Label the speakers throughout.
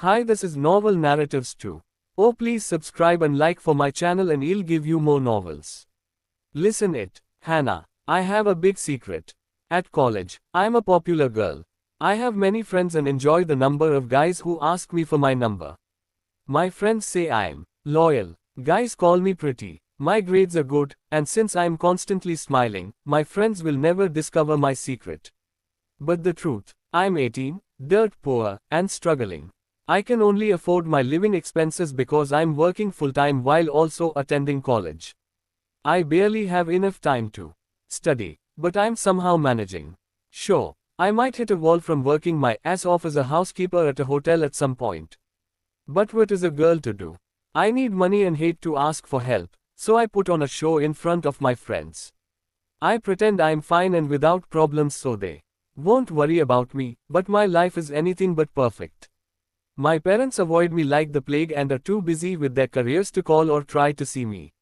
Speaker 1: Hi, this is Novel Narratives too. Oh, please subscribe and like for my channel and I'll give you more novels. Listen it, Hannah. I have a big secret. At college, I'm a popular girl. I have many friends and enjoy the number of guys who ask me for my number. My friends say I'm loyal. Guys call me pretty. My grades are good, and since I'm constantly smiling, my friends will never discover my secret. But the truth, I'm 18, dirt poor, and struggling. I can only afford my living expenses because I'm working full-time while also attending college. I barely have enough time to study, but I'm somehow managing. Sure, I might hit a wall from working my ass off as a housekeeper at a hotel at some point. But what is a girl to do? I need money and hate to ask for help, so I put on a show in front of my friends. I pretend I'm fine and without problems so they won't worry about me, but my life is anything but perfect. My parents avoid me like the plague and are too busy with their careers to call or try to see me.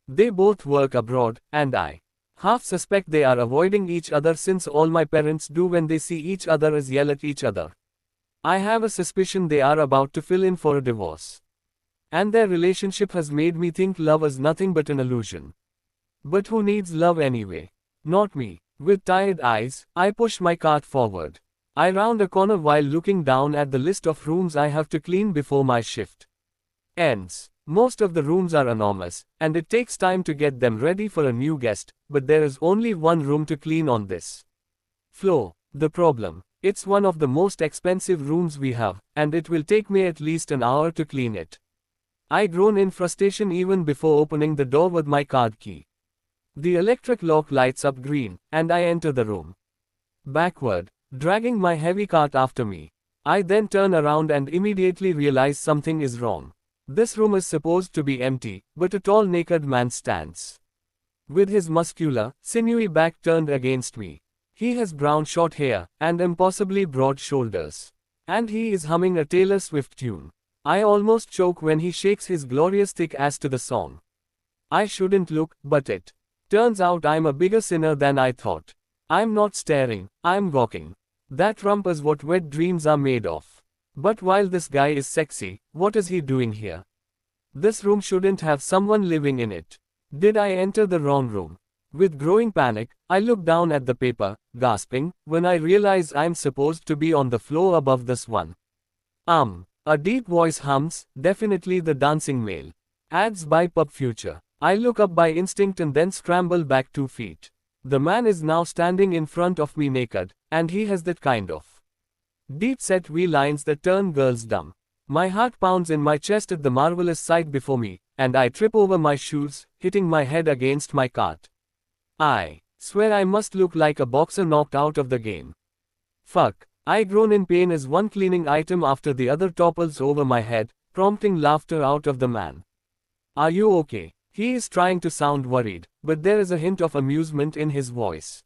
Speaker 1: They both work abroad, and I half suspect they are avoiding each other since all my parents do when they see each other is yell at each other. I have a suspicion they are about to fill in for a divorce. And their relationship has made me think love is nothing but an illusion. But who needs love anyway? Not me. With tired eyes, I push my cart forward. I round a corner while looking down at the list of rooms I have to clean before my shift ends. Most of the rooms are enormous, and it takes time to get them ready for a new guest, but there is only one room to clean on this floor. The problem, it's one of the most expensive rooms we have, and it will take me at least an hour to clean it. I groan in frustration even before opening the door with my card key. The electric lock lights up green, and I enter the room. Backward, dragging my heavy cart after me. I then turn around and immediately realize something is wrong. This room is supposed to be empty, but a tall naked man stands. With his muscular, sinewy back turned against me. He has brown short hair, and impossibly broad shoulders. And he is humming a Taylor Swift tune. I almost choke when he shakes his glorious thick ass to the song. I shouldn't look, but it turns out I'm a bigger sinner than I thought. I'm not staring, I'm gawking. That rump is what wet dreams are made of. But while this guy is sexy, what is he doing here? This room shouldn't have someone living in it. Did I enter the wrong room? With growing panic, I look down at the paper, gasping, when I realize I'm supposed to be on the floor above this one. A deep voice hums, definitely the dancing male. Ads by Pub Future. I look up by instinct and then scramble back 2 feet. The man is now standing in front of me naked, and he has that kind of deep-set V-lines that turn girls dumb. My heart pounds in my chest at the marvelous sight before me, and I trip over my shoes, hitting my head against my cart. I swear I must look like a boxer knocked out of the game. Fuck. I groan in pain as one cleaning item after the other topples over my head, prompting laughter out of the man. Are you okay? He is trying to sound worried, but there is a hint of amusement in his voice.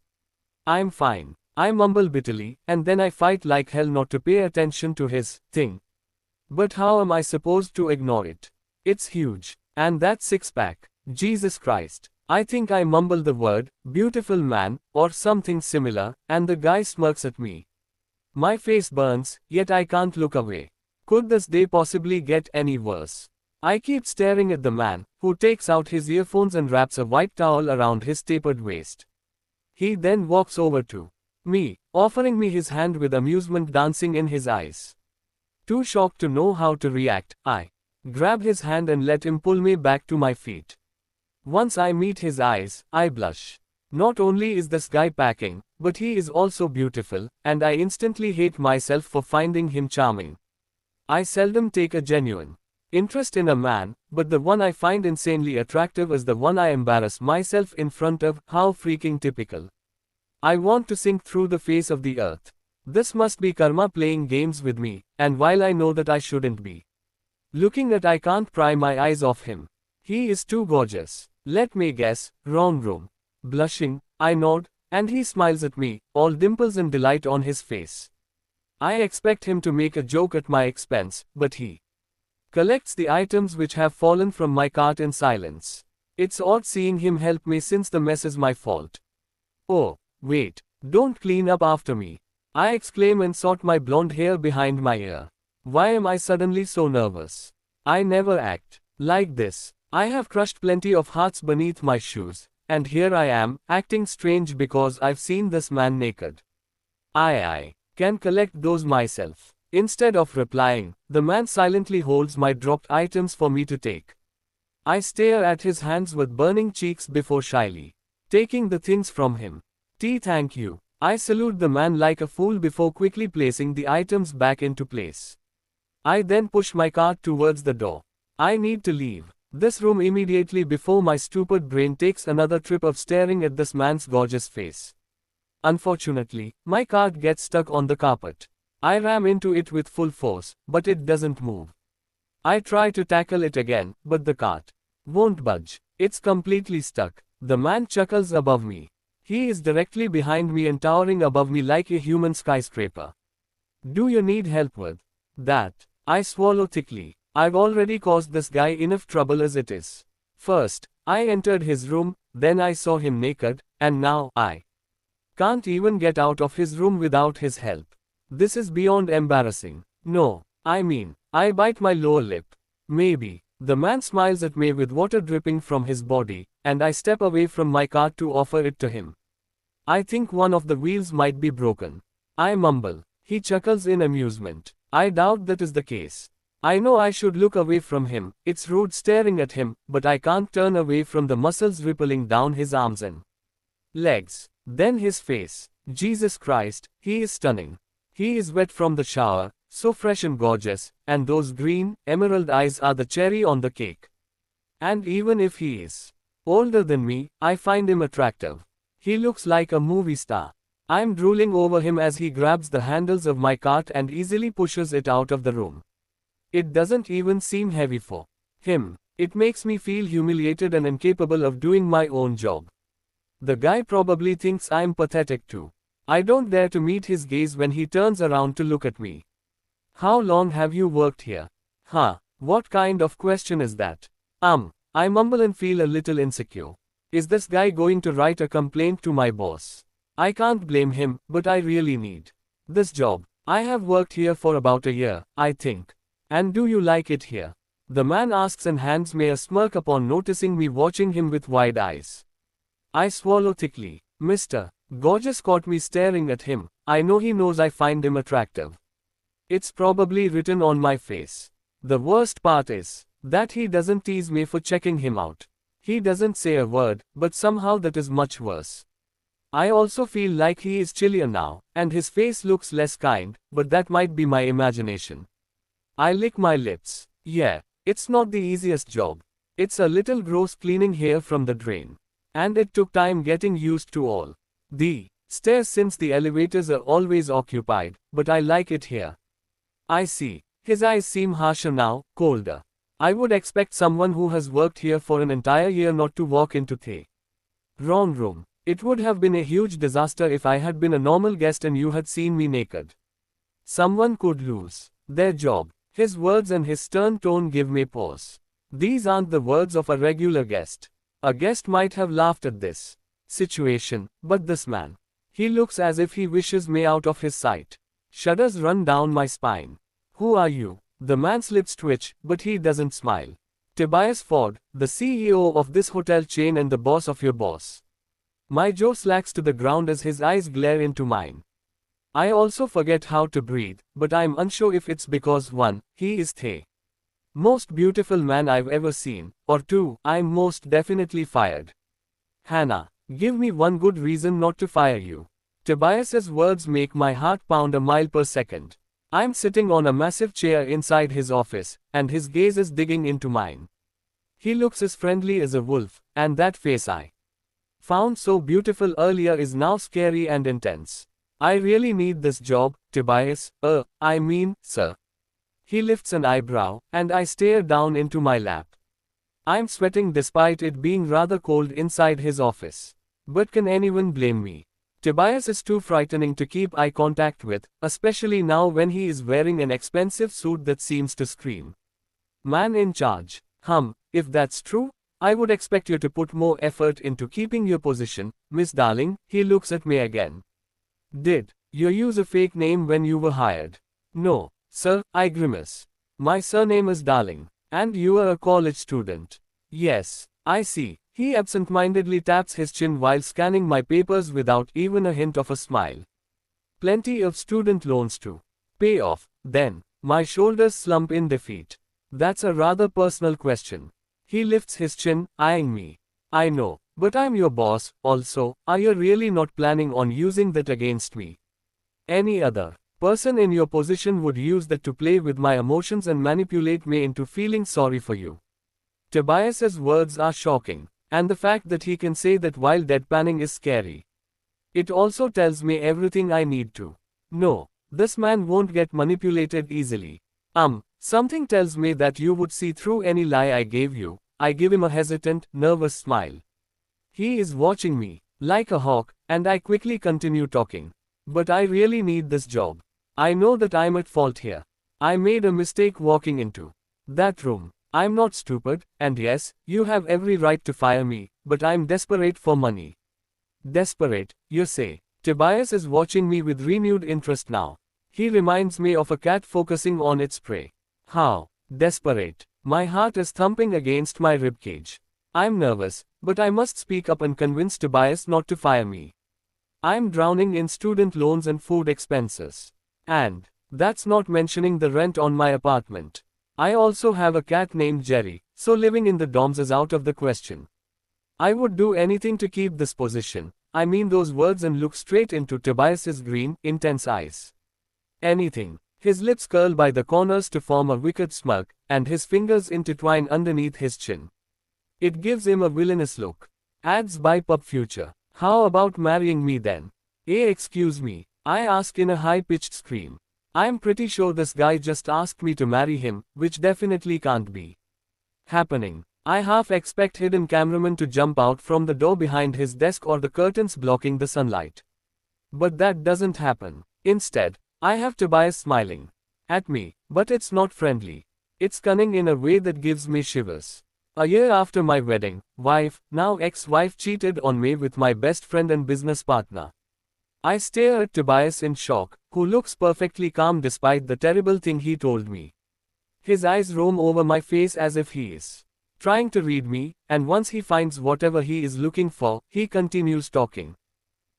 Speaker 1: I'm fine. I mumble bitterly, and then I fight like hell not to pay attention to his thing. But how am I supposed to ignore it? It's huge. And that six-pack. Jesus Christ. I think I mumble the word, beautiful man, or something similar, and the guy smirks at me. My face burns, yet I can't look away. Could this day possibly get any worse? I keep staring at the man, who takes out his earphones and wraps a white towel around his tapered waist. He then walks over to me, offering me his hand with amusement dancing in his eyes. Too shocked to know how to react, I grab his hand and let him pull me back to my feet. Once I meet his eyes, I blush. Not only is this guy packing, but he is also beautiful, and I instantly hate myself for finding him charming. I seldom take a genuine interest in a man, but the one I find insanely attractive is the one I embarrass myself in front of. How freaking typical. I want to sink through the face of the earth. This must be karma playing games with me, and while I know that I shouldn't be looking at, I can't pry my eyes off him. He is too gorgeous. Let me guess, wrong room. Blushing, I nod, and he smiles at me, all dimples and delight on his face. I expect him to make a joke at my expense, but he collects the items which have fallen from my cart in silence. It's odd seeing him help me since the mess is my fault. Oh, wait, don't clean up after me. I exclaim and sort my blonde hair behind my ear. Why am I suddenly so nervous? I never act like this. I have crushed plenty of hearts beneath my shoes, and here I am, acting strange because I've seen this man naked. I can collect those myself. Instead of replying, the man silently holds my dropped items for me to take. I stare at his hands with burning cheeks before shyly taking the things from him. Thank you. I salute the man like a fool before quickly placing the items back into place. I then push my cart towards the door. I need to leave this room immediately before my stupid brain takes another trip of staring at this man's gorgeous face. Unfortunately, my cart gets stuck on the carpet. I ram into it with full force, but it doesn't move. I try to tackle it again, but the cart won't budge. It's completely stuck. The man chuckles above me. He is directly behind me and towering above me like a human skyscraper. Do you need help with that? I swallow thickly. I've already caused this guy enough trouble as it is. First, I entered his room, then I saw him naked, and now I can't even get out of his room without his help. This is beyond embarrassing. No, I bite my lower lip. Maybe. The man smiles at me with water dripping from his body, and I step away from my cart to offer it to him. I think one of the wheels might be broken. I mumble. He chuckles in amusement. I doubt that is the case. I know I should look away from him, it's rude staring at him, but I can't turn away from the muscles rippling down his arms and legs. Then his face. Jesus Christ, he is stunning. He is wet from the shower, so fresh and gorgeous, and those green, emerald eyes are the cherry on the cake. And even if he is older than me, I find him attractive. He looks like a movie star. I'm drooling over him as he grabs the handles of my cart and easily pushes it out of the room. It doesn't even seem heavy for him. It makes me feel humiliated and incapable of doing my own job. The guy probably thinks I'm pathetic too. I don't dare to meet his gaze when he turns around to look at me. How long have you worked here? What kind of question is that? I mumble and feel a little insecure. Is this guy going to write a complaint to my boss? I can't blame him, but I really need this job. I have worked here for about a year, I think. And do you like it here? The man asks and hands me a smirk upon noticing me watching him with wide eyes. I swallow thickly. Mr. Gorgeous caught me staring at him. I know he knows I find him attractive. It's probably written on my face. The worst part is that he doesn't tease me for checking him out. He doesn't say a word, but somehow that is much worse. I also feel like he is chillier now, and his face looks less kind, but that might be my imagination. I lick my lips. Yeah, it's not the easiest job. It's a little gross cleaning hair from the drain. And it took time getting used to all the stairs since the elevators are always occupied, but I like it here. I see. His eyes seem harsher now, colder. I would expect someone who has worked here for an entire year not to walk into the wrong room. It would have been a huge disaster if I had been a normal guest and you had seen me naked. Someone could lose their job. His words and his stern tone give me pause. These aren't the words of a regular guest. A guest might have laughed at this situation, but this man. He looks as if he wishes me out of his sight. Shudders run down my spine. Who are you? The man's lips twitch, but he doesn't smile. Tobias Ford, the CEO of this hotel chain and the boss of your boss. My jaw slacks to the ground as his eyes glare into mine. I also forget how to breathe, but I'm unsure if it's because 1, he is the most beautiful man I've ever seen, or 2, I'm most definitely fired. Hannah, give me one good reason not to fire you. Tobias's words make my heart pound a mile per second. I'm sitting on a massive chair inside his office, and his gaze is digging into mine. He looks as friendly as a wolf, and that face I found so beautiful earlier is now scary and intense. I really need this job, Tobias, sir. He lifts an eyebrow, and I stare down into my lap. I'm sweating despite it being rather cold inside his office. But can anyone blame me? Tobias is too frightening to keep eye contact with, especially now when he is wearing an expensive suit that seems to scream man in charge. If that's true, I would expect you to put more effort into keeping your position, Miss Darling. He looks at me again. Did you use a fake name when you were hired? No. Sir, I grimace. My surname is Darling. And you are a college student. Yes, I see. He absent-mindedly taps his chin while scanning my papers without even a hint of a smile. Plenty of student loans to pay off, then. My shoulders slump in defeat. That's a rather personal question. He lifts his chin, eyeing me. I know, but I'm your boss, also. Are you really not planning on using that against me? Any other person in your position would use that to play with my emotions and manipulate me into feeling sorry for you. Tobias's words are shocking, and the fact that he can say that while deadpanning is scary. It also tells me everything I need to know. This man won't get manipulated easily. Something tells me that you would see through any lie I gave you. I give him a hesitant, nervous smile. He is watching me, like a hawk, and I quickly continue talking. But I really need this job. I know that I'm at fault here. I made a mistake walking into that room. I'm not stupid, and yes, you have every right to fire me, but I'm desperate for money. Desperate, you say? Tobias is watching me with renewed interest now. He reminds me of a cat focusing on its prey. How desperate. My heart is thumping against my ribcage. I'm nervous, but I must speak up and convince Tobias not to fire me. I'm drowning in student loans and food expenses. And that's not mentioning the rent on my apartment. I also have a cat named Jerry, so living in the dorms is out of the question. I would do anything to keep this position. I mean those words and look straight into Tobias's green, intense eyes. Anything. His lips curl by the corners to form a wicked smirk, and his fingers intertwine underneath his chin. It gives him a villainous look. Ads by Pub Future. How about marrying me then? Excuse me, I ask in a high-pitched scream. I'm pretty sure this guy just asked me to marry him, which definitely can't be happening. I half expect hidden cameraman to jump out from the door behind his desk or the curtains blocking the sunlight. But that doesn't happen. Instead, I have Tobias smiling at me, but it's not friendly. It's cunning in a way that gives me shivers. A year after my wedding, wife, now ex-wife, cheated on me with my best friend and business partner. I stare at Tobias in shock, who looks perfectly calm despite the terrible thing he told me. His eyes roam over my face as if he is trying to read me, and once he finds whatever he is looking for, he continues talking.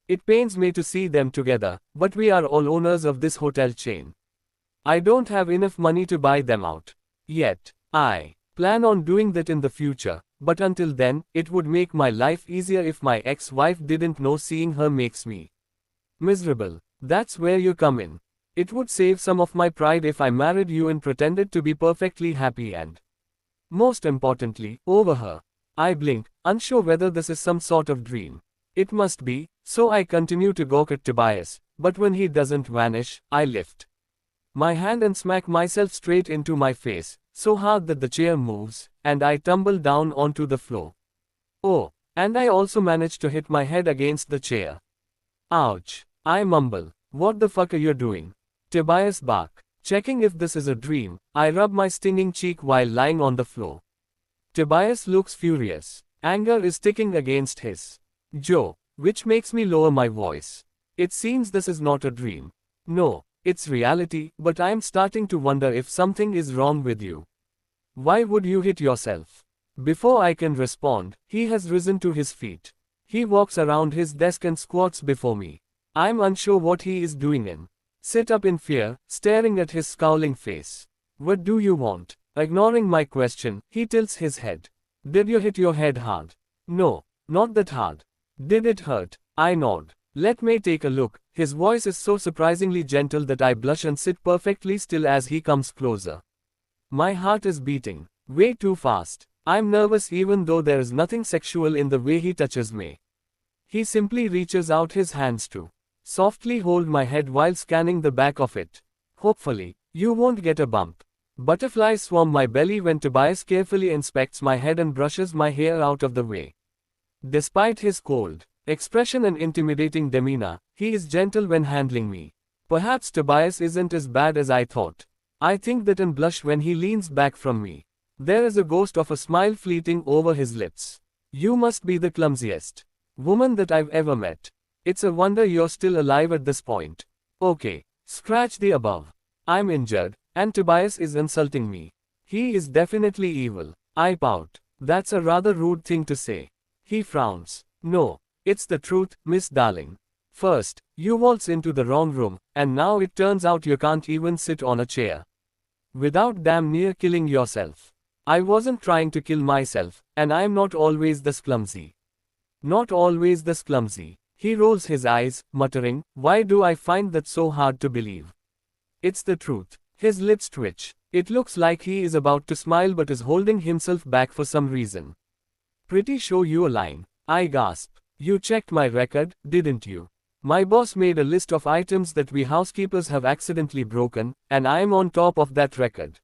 Speaker 1: It pains me to see them together, but we are all owners of this hotel chain. I don't have enough money to buy them out yet. I plan on doing that in the future, but until then, it would make my life easier if my ex-wife didn't know seeing her makes me miserable. That's where you come in. It would save some of my pride if I married you and pretended to be perfectly happy and, most importantly, over her. I blink, unsure whether this is some sort of dream. It must be, so I continue to gawk at Tobias, but when he doesn't vanish, I lift my hand and smack myself straight into my face, so hard that the chair moves, and I tumble down onto the floor. Oh, and I also manage to hit my head against the chair. Ouch. I mumble, "What the fuck are you doing?" Tobias bark. Checking if this is a dream, I rub my stinging cheek while lying on the floor. Tobias looks furious. Anger is ticking against his jaw, which makes me lower my voice. It seems this is not a dream. No, it's reality, but I'm starting to wonder if something is wrong with you. Why would you hit yourself? Before I can respond, he has risen to his feet. He walks around his desk and squats before me. I'm unsure what he is doing in. Sit up in fear, staring at his scowling face. What do you want? Ignoring my question, he tilts his head. Did you hit your head hard? No, not that hard. Did it hurt? I nod. Let me take a look. His voice is so surprisingly gentle that I blush and sit perfectly still as he comes closer. My heart is beating way too fast. I'm nervous even though there is nothing sexual in the way he touches me. He simply reaches out his hands to softly hold my head while scanning the back of it. Hopefully, you won't get a bump. Butterflies swarm my belly when Tobias carefully inspects my head and brushes my hair out of the way. Despite his cold expression and intimidating demeanor, he is gentle when handling me. Perhaps Tobias isn't as bad as I thought. I think that and blush when he leans back from me. There is a ghost of a smile fleeting over his lips. You must be the clumsiest woman that I've ever met. It's a wonder you're still alive at this point. Okay, scratch the above. I'm injured, And Tobias is insulting me. He is definitely evil. I pout. That's a rather rude thing to say. He frowns. No, it's the truth, Miss Darling. First, you waltz into the wrong room, and now it turns out you can't even sit on a chair without damn near killing yourself. I wasn't trying to kill myself, and I'm not always this clumsy. Not always this clumsy. He rolls his eyes, muttering, why do I find that so hard to believe? It's the truth. His lips twitch. It looks like he is about to smile but is holding himself back for some reason. Pretty sure you're lying. I gasp. You checked my record, didn't you? My boss made a list of items that we housekeepers have accidentally broken, and I'm on top of that record.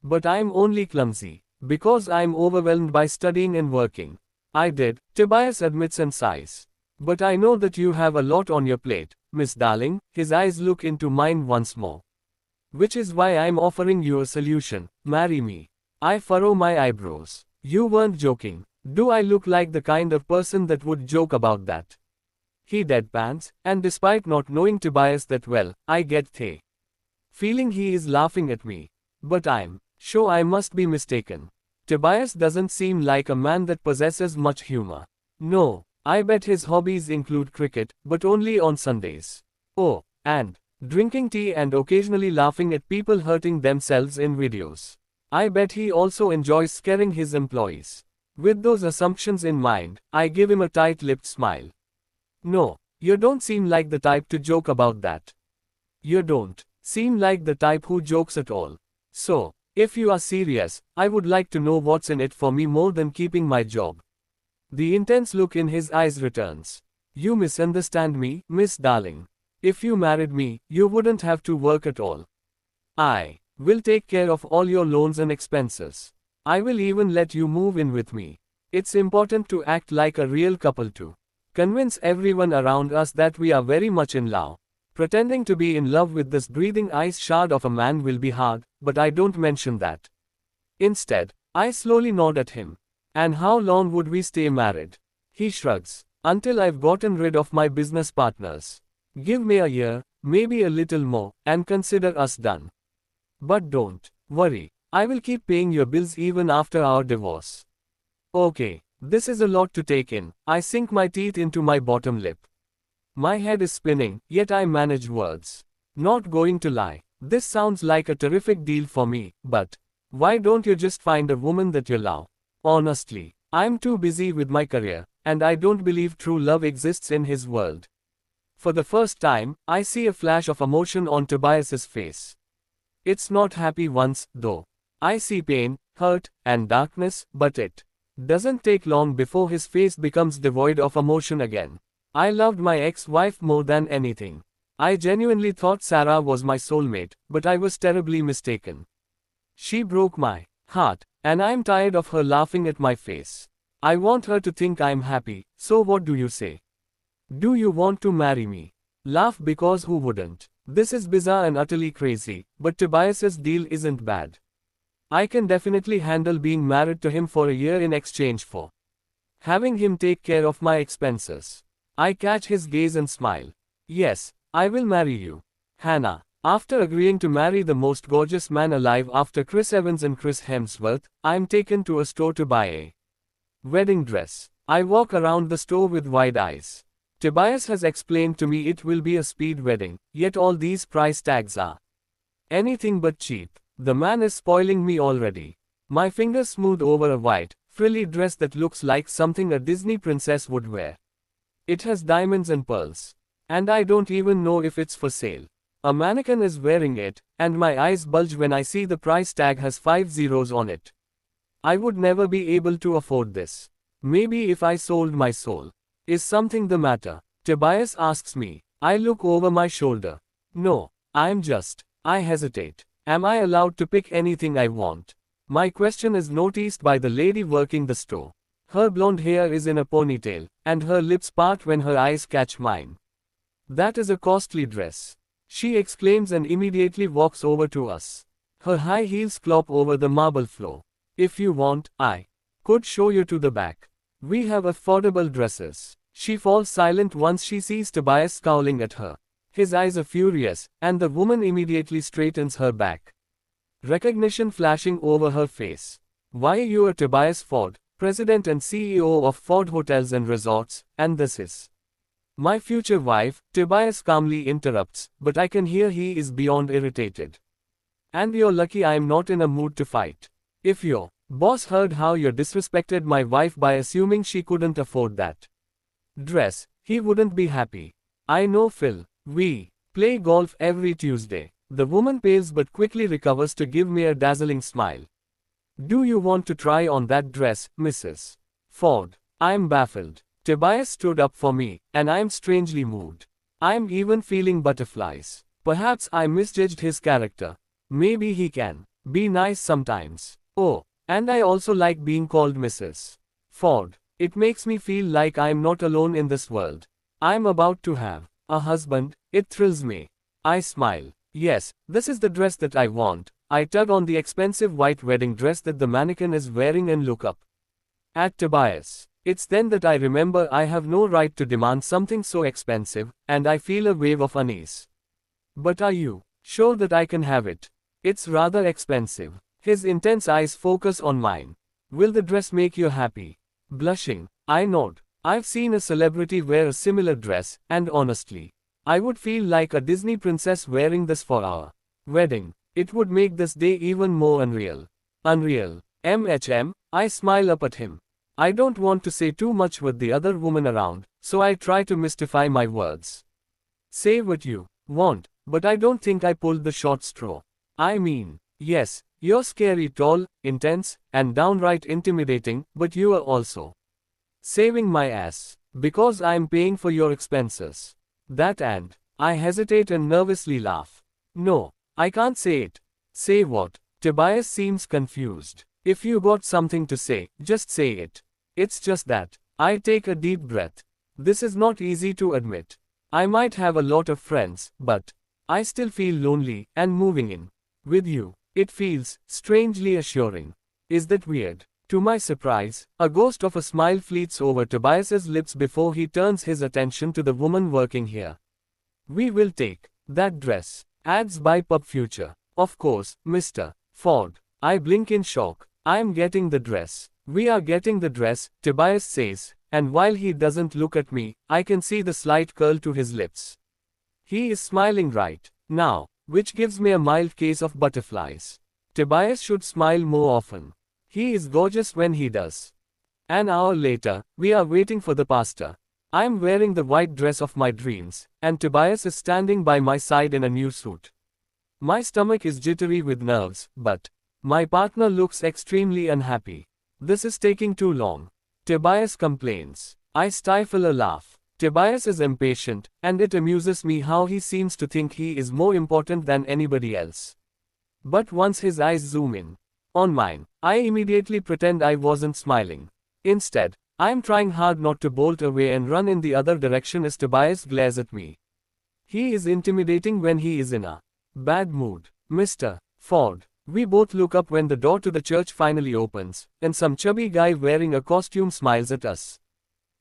Speaker 1: But I'm only clumsy, because I'm overwhelmed by studying and working. I did, Tobias admits and sighs. But I know that you have a lot on your plate, Miss Darling. His eyes look into mine once more. Which is why I'm offering you a solution, marry me. I furrow my eyebrows. You weren't joking. Do I look like the kind of person that would joke about that? He deadpans, and despite not knowing Tobias that well, I get the feeling he is laughing at me. But I'm sure I must be mistaken. Tobias doesn't seem like a man that possesses much humor. No, I bet his hobbies include cricket, but only on Sundays. Oh, and drinking tea and occasionally laughing at people hurting themselves in videos. I bet he also enjoys scaring his employees. With those assumptions in mind, I give him a tight-lipped smile. No, you don't seem like the type to joke about that. You don't seem like the type who jokes at all. So, if you are serious, I would like to know what's in it for me more than keeping my job. The intense look in his eyes returns. You misunderstand me, Miss Darling. If you married me, you wouldn't have to work at all. I will take care of all your loans and expenses. I will even let you move in with me. It's important to act like a real couple too. Convince everyone around us that we are very much in love. Pretending to be in love with this breathing ice shard of a man will be hard, but I don't mention that. Instead, I slowly nod at him. And how long would we stay married? He shrugs. Until I've gotten rid of my business partners. Give me a year, maybe a little more, and consider us done. But don't worry, I will keep paying your bills even after our divorce. Okay, this is a lot to take in. I sink my teeth into my bottom lip. My head is spinning, yet I manage words. Not going to lie, this sounds like a terrific deal for me, but why don't you just find a woman that you love? Honestly, I'm too busy with my career, and I don't believe true love exists in his world. For the first time, I see a flash of emotion on Tobias's face. It's not happy ones, though. I see pain, hurt, and darkness, but it doesn't take long before his face becomes devoid of emotion again. I loved my ex-wife more than anything. I genuinely thought Sarah was my soulmate, but I was terribly mistaken. She broke my heart, and I'm tired of her laughing at my face. I want her to think I'm happy, so what do you say? Do you want to marry me? Laugh, because who wouldn't? This is bizarre and utterly crazy, but Tobias's deal isn't bad. I can definitely handle being married to him for a year in exchange for having him take care of my expenses. I catch his gaze and smile. Yes, I will marry you, Hannah. After agreeing to marry the most gorgeous man alive after Chris Evans and Chris Hemsworth, I'm taken to a store to buy a wedding dress. I walk around the store with wide eyes. Tobias has explained to me it will be a speed wedding, yet all these price tags are anything but cheap. The man is spoiling me already. My fingers smooth over a white, frilly dress that looks like something a Disney princess would wear. It has diamonds and pearls. And I don't even know if it's for sale. A mannequin is wearing it, and my eyes bulge when I see the price tag has 5 zeros on it. I would never be able to afford this. Maybe if I sold my soul. Is something the matter? Tobias asks me. I look over my shoulder. No, I hesitate. Am I allowed to pick anything I want? My question is noticed by the lady working the store. Her blonde hair is in a ponytail, and her lips part when her eyes catch mine. That is a costly dress, she exclaims and immediately walks over to us. Her high heels clop over the marble floor. If you want, I could show you to the back. We have affordable dresses. She falls silent once she sees Tobias scowling at her. His eyes are furious, and the woman immediately straightens her back. Recognition flashing over her face. Why you are Tobias Ford, President and CEO of Ford Hotels and Resorts, and this is my future wife, Tobias calmly interrupts, but I can hear he is beyond irritated. And you're lucky I'm not in a mood to fight. If your boss heard how you disrespected my wife by assuming she couldn't afford that dress, he wouldn't be happy. I know Phil. We play golf every Tuesday. The woman pales but quickly recovers to give me a dazzling smile. Do you want to try on that dress, Mrs. Ford? I'm baffled. Tobias stood up for me, and I'm strangely moved. I'm even feeling butterflies. Perhaps I misjudged his character. Maybe he can be nice sometimes. Oh, and I also like being called Mrs. Ford. It makes me feel like I'm not alone in this world. I'm about to have a husband. It thrills me. I smile. Yes, this is the dress that I want. I tug on the expensive white wedding dress that the mannequin is wearing and look up at Tobias. It's then that I remember I have no right to demand something so expensive, and I feel a wave of unease. But are you sure that I can have it? It's rather expensive. His intense eyes focus on mine. Will the dress make you happy? Blushing, I nod. I've seen a celebrity wear a similar dress, and honestly, I would feel like a Disney princess wearing this for our wedding. It would make this day even more unreal. Unreal. I smile up at him. I don't want to say too much with the other woman around, so I try to mystify my words. Say what you want, but I don't think I pulled the short straw. I mean, yes, you're scary, tall, intense, and downright intimidating, but you are also saving my ass, because I'm paying for your expenses. That and, I hesitate and nervously laugh. No, I can't say it. Say what? Tobias seems confused. If you got something to say, just say it. It's just that. I take a deep breath. This is not easy to admit. I might have a lot of friends, but I still feel lonely, and moving in with you, it feels strangely assuring. Is that weird? To my surprise, a ghost of a smile fleets over Tobias's lips before he turns his attention to the woman working here. We will take that dress. Ads by Pub Future. Of course, Mr. Ford. I blink in shock. I'm getting the dress. We are getting the dress, Tobias says, and while he doesn't look at me, I can see the slight curl to his lips. He is smiling right now, which gives me a mild case of butterflies. Tobias should smile more often. He is gorgeous when he does. An hour later, we are waiting for the pastor. I'm wearing the white dress of my dreams, and Tobias is standing by my side in a new suit. My stomach is jittery with nerves, but my partner looks extremely unhappy. This is taking too long. Tobias complains. I stifle a laugh. Tobias is impatient, and it amuses me how he seems to think he is more important than anybody else. But once his eyes zoom in on mine, I immediately pretend I wasn't smiling. Instead, I'm trying hard not to bolt away and run in the other direction as Tobias glares at me. He is intimidating when he is in a bad mood. Mr. Ford. We both look up when the door to the church finally opens, and some chubby guy wearing a costume smiles at us.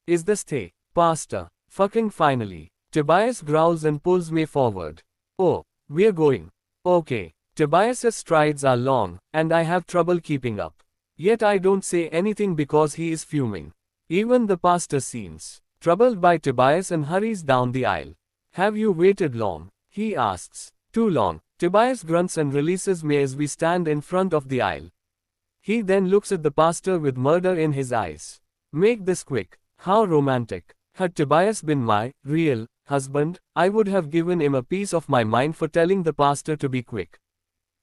Speaker 1: Is this the pastor? Fucking finally. Tobias growls and pulls me forward. Oh, we're going. Okay. Tobias's strides are long, and I have trouble keeping up. Yet I don't say anything because he is fuming. Even the pastor seems troubled by Tobias and hurries down the aisle. Have you waited long? He asks. Too long. Tobias grunts and releases me as we stand in front of the aisle. He then looks at the pastor with murder in his eyes. Make this quick. How romantic. Had Tobias been my real husband, I would have given him a piece of my mind for telling the pastor to be quick.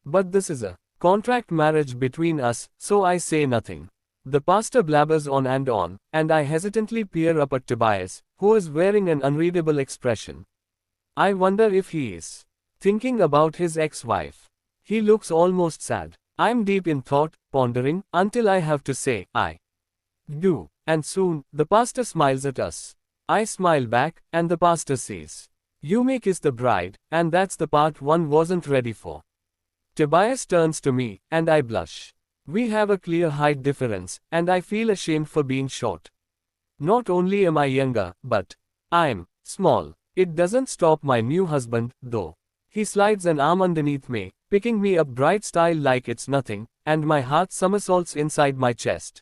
Speaker 1: But this is a contract marriage between us, so I say nothing. The pastor blabbers on, and I hesitantly peer up at Tobias, who is wearing an unreadable expression. I wonder if he is thinking about his ex-wife. He looks almost sad. I'm deep in thought, pondering, until I have to say, I do. And soon, the pastor smiles at us. I smile back, and the pastor says, you may kiss the bride, and that's the part one wasn't ready for. Tobias turns to me, and I blush. We have a clear height difference, and I feel ashamed for being short. Not only am I younger, but I'm small. It doesn't stop my new husband, though. He slides an arm underneath me, picking me up bright style like it's nothing, and my heart somersaults inside my chest.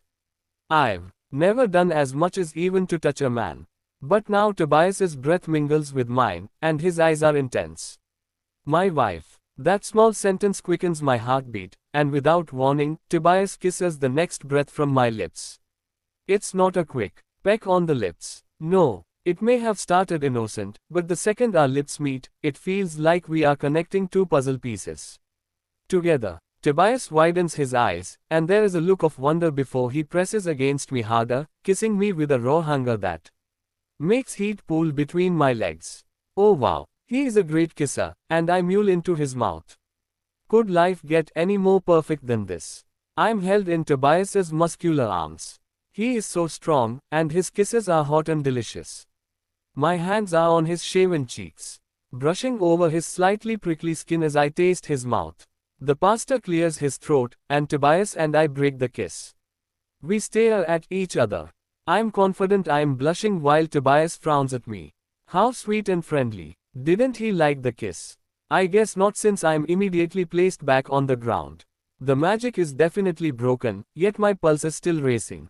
Speaker 1: I've never done as much as even to touch a man. But now Tobias's breath mingles with mine, and his eyes are intense. My wife. That small sentence quickens my heartbeat, and without warning, Tobias kisses the next breath from my lips. It's not a quick peck on the lips. No, it may have started innocent, but the second our lips meet, it feels like we are connecting two puzzle pieces together. Tobias widens his eyes, and there is a look of wonder before he presses against me harder, kissing me with a raw hunger that makes heat pool between my legs. Oh wow, he is a great kisser, and I mule into his mouth. Could life get any more perfect than this? I'm held in Tobias's muscular arms. He is so strong, and his kisses are hot and delicious. My hands are on his shaven cheeks, brushing over his slightly prickly skin as I taste his mouth. The pastor clears his throat, and Tobias and I break the kiss. We stare at each other. I'm confident I'm blushing while Tobias frowns at me. How sweet and friendly. Didn't he like the kiss? I guess not, since I'm immediately placed back on the ground. The magic is definitely broken, yet my pulse is still racing.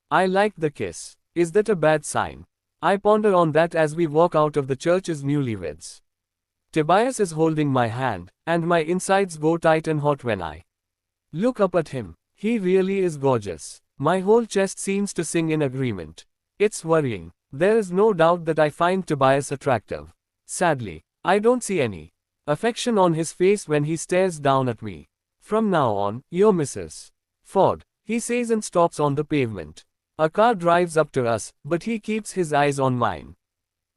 Speaker 1: I like the kiss. Is that a bad sign? I ponder on that as we walk out of the church's newlyweds. Tobias is holding my hand, and my insides go tight and hot when I look up at him. He really is gorgeous. My whole chest seems to sing in agreement. It's worrying. There is no doubt that I find Tobias attractive. Sadly, I don't see any affection on his face when he stares down at me. From now on, you're Mrs. Ford, he says and stops on the pavement. A car drives up to us, but he keeps his eyes on mine.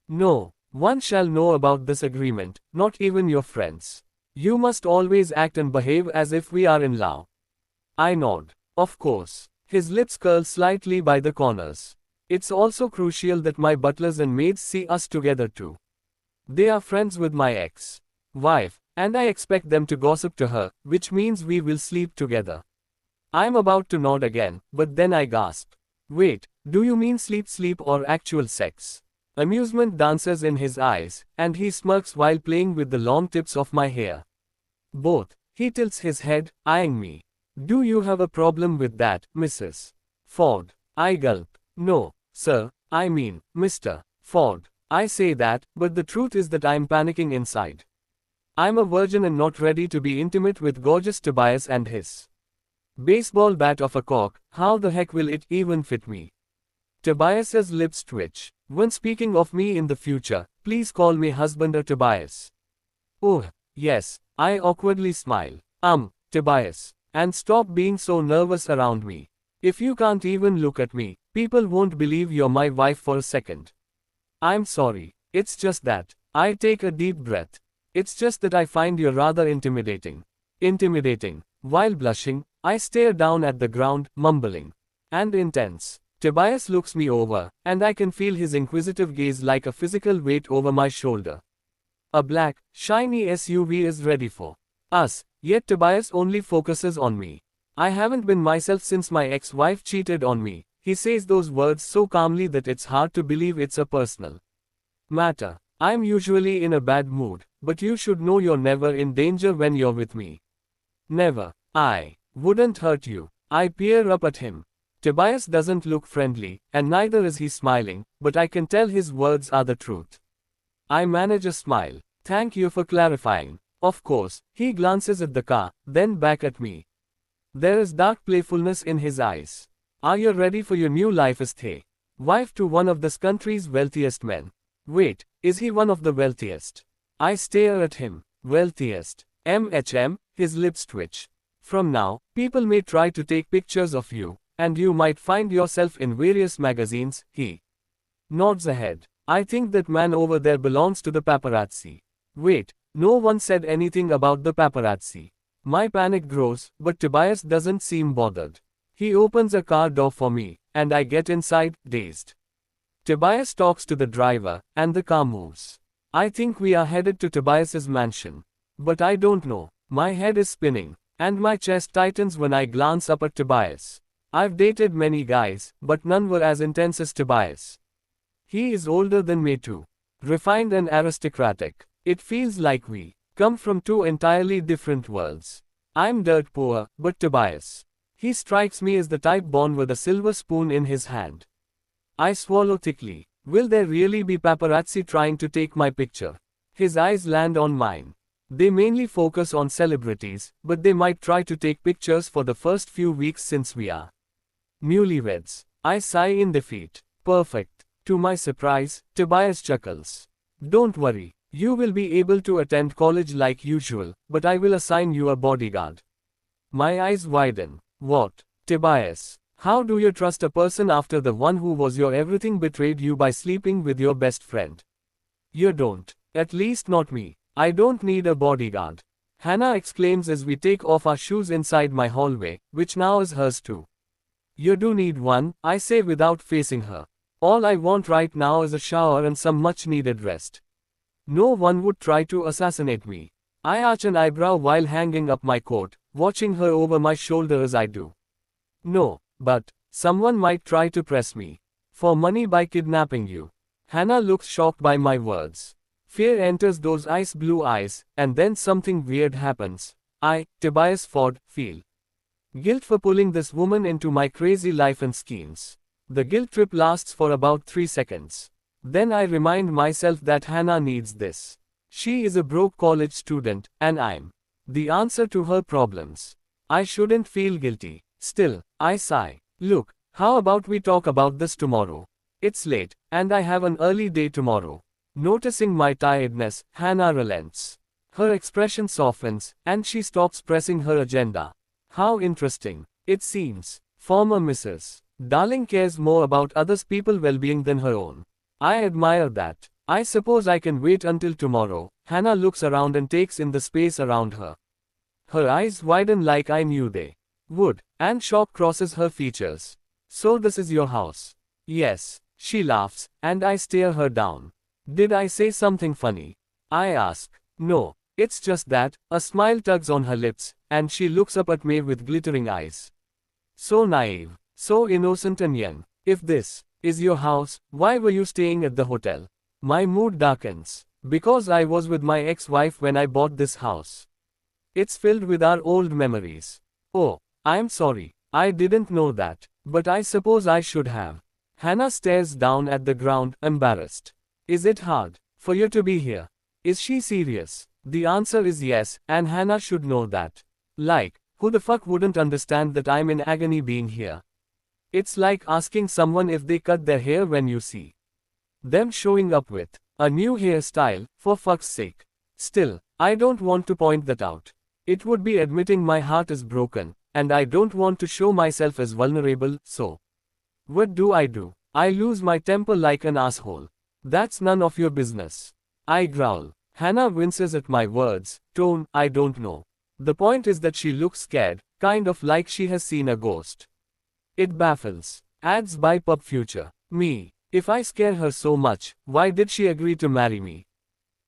Speaker 1: No one shall know about this agreement, not even your friends. You must always act and behave as if we are in love. I nod. Of course. His lips curl slightly by the corners. It's also crucial that my butlers and maids see us together too. They are friends with my ex-wife, and I expect them to gossip to her, which means we will sleep together. I'm about to nod again, but then I gasp. Wait, do you mean sleep or actual sex? Amusement dances in his eyes, and he smirks while playing with the long tips of my hair. Both. He tilts his head, eyeing me. Do you have a problem with that, Mrs. Ford? I gulp. No, sir, I mean, Mr. Ford. I say that, but the truth is that I'm panicking inside. I'm a virgin and not ready to be intimate with gorgeous Tobias and his baseball bat of a cock. How the heck will it even fit me? Tobias's lips twitch. When speaking of me in the future, please call me husband or Tobias. Oh, yes, I awkwardly smile. Tobias. And stop being so nervous around me. If you can't even look at me, people won't believe you're my wife for a second. I'm sorry. It's just that. I take a deep breath. It's just that I find you rather intimidating. Intimidating. While blushing, I stare down at the ground, mumbling. And intense. Tobias looks me over, and I can feel his inquisitive gaze like a physical weight over my shoulder. A black, shiny SUV is ready for us, yet Tobias only focuses on me. I haven't been myself since my ex-wife cheated on me. He says those words so calmly that it's hard to believe it's a personal matter. I'm usually in a bad mood, but you should know you're never in danger when you're with me. Never. I wouldn't hurt you. I peer up at him. Tobias doesn't look friendly, and neither is he smiling, but I can tell his words are the truth. I manage a smile. Thank you for clarifying. Of course. He glances at the car, then back at me. There is dark playfulness in his eyes. Are you ready for your new life as the wife to one of this country's wealthiest men? Wait, is he one of the wealthiest? I stare at him. Wealthiest. His lips twitch. From now, people may try to take pictures of you, and you might find yourself in various magazines. He nods ahead. I think that man over there belongs to the paparazzi. Wait, no one said anything about the paparazzi. My panic grows, but Tobias doesn't seem bothered. He opens a car door for me, and I get inside, dazed. Tobias talks to the driver, and the car moves. I think we are headed to Tobias's mansion. But I don't know. My head is spinning, and my chest tightens when I glance up at Tobias. I've dated many guys, but none were as intense as Tobias. He is older than me too. Refined and aristocratic. It feels like we come from two entirely different worlds. I'm dirt poor, but Tobias. He strikes me as the type born with a silver spoon in his hand. I swallow thickly. Will there really be paparazzi trying to take my picture? His eyes land on mine. They mainly focus on celebrities, but they might try to take pictures for the first few weeks since we are newlyweds. I sigh in defeat. Perfect. To my surprise, Tobias chuckles. Don't worry. You will be able to attend college like usual, but I will assign you a bodyguard. My eyes widen. What? Tobias? How do you trust a person after the one who was your everything betrayed you by sleeping with your best friend? You don't. At least not me. I don't need a bodyguard. Hannah exclaims as we take off our shoes inside my hallway, which now is hers too. You do need one, I say without facing her. All I want right now is a shower and some much needed rest. No one would try to assassinate me. I arch an eyebrow while hanging up my coat, watching her over my shoulder as I do. No, but someone might try to press me for money by kidnapping you. Hannah looks shocked by my words. Fear enters those ice blue eyes, and then something weird happens. I, Tobias Ford, feel guilt for pulling this woman into my crazy life and schemes. The guilt trip lasts for about 3 seconds. Then I remind myself that Hannah needs this. She is a broke college student, and I'm the answer to her problems. I shouldn't feel guilty. Still, I sigh. Look, how about we talk about this tomorrow? It's late, and I have an early day tomorrow. Noticing my tiredness, Hannah relents. Her expression softens, and she stops pressing her agenda. How interesting. It seems. Former Mrs. Darling cares more about others people's well-being than her own. I admire that. I suppose I can wait until tomorrow. Hannah looks around and takes in the space around her. Her eyes widen like I knew they would, and shock crosses her features. So this is your house? Yes. She laughs, and I stare her down. Did I say something funny? I ask. No. It's just that. A smile tugs on her lips, and she looks up at me with glittering eyes. So naive. So innocent and young. If this is your house, why were you staying at the hotel? My mood darkens. Because I was with my ex-wife when I bought this house. It's filled with our old memories. Oh, I'm sorry. I didn't know that. But I suppose I should have. Hannah stares down at the ground, embarrassed. Is it hard for you to be here? Is she serious? The answer is yes, and Hannah should know that. Like, who the fuck wouldn't understand that I'm in agony being here? It's like asking someone if they cut their hair when you see them showing up with a new hairstyle, for fuck's sake. Still, I don't want to point that out. It would be admitting my heart is broken, and I don't want to show myself as vulnerable, so what do? I lose my temper like an asshole. That's none of your business. I growl. Hannah winces at my words. Tone, I don't know. The point is that she looks scared, kind of like she has seen a ghost. It baffles. Adds by Pub Future. Me. If I scare her so much, why did she agree to marry me?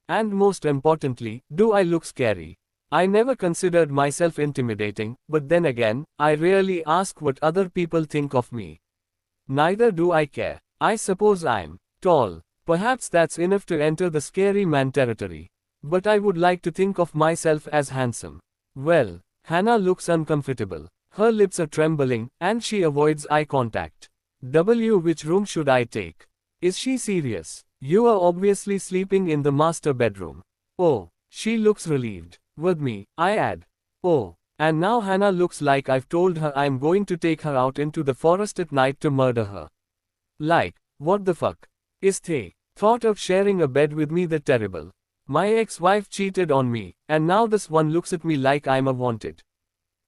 Speaker 1: And most importantly, do I look scary? I never considered myself intimidating, but then again, I rarely ask what other people think of me. Neither do I care. I suppose I'm tall. Perhaps that's enough to enter the scary man territory. But I would like to think of myself as handsome. Well, Hannah looks uncomfortable. Her lips are trembling, and she avoids eye contact. Which room should I take? Is she serious? You are obviously sleeping in the master bedroom. Oh, she looks relieved. With me, I add. Oh, and now Hannah looks like I've told her I'm going to take her out into the forest at night to murder her. Like, what the fuck? Is the thought of sharing a bed with me that terrible? My ex-wife cheated on me, and now this one looks at me like I'm a wanted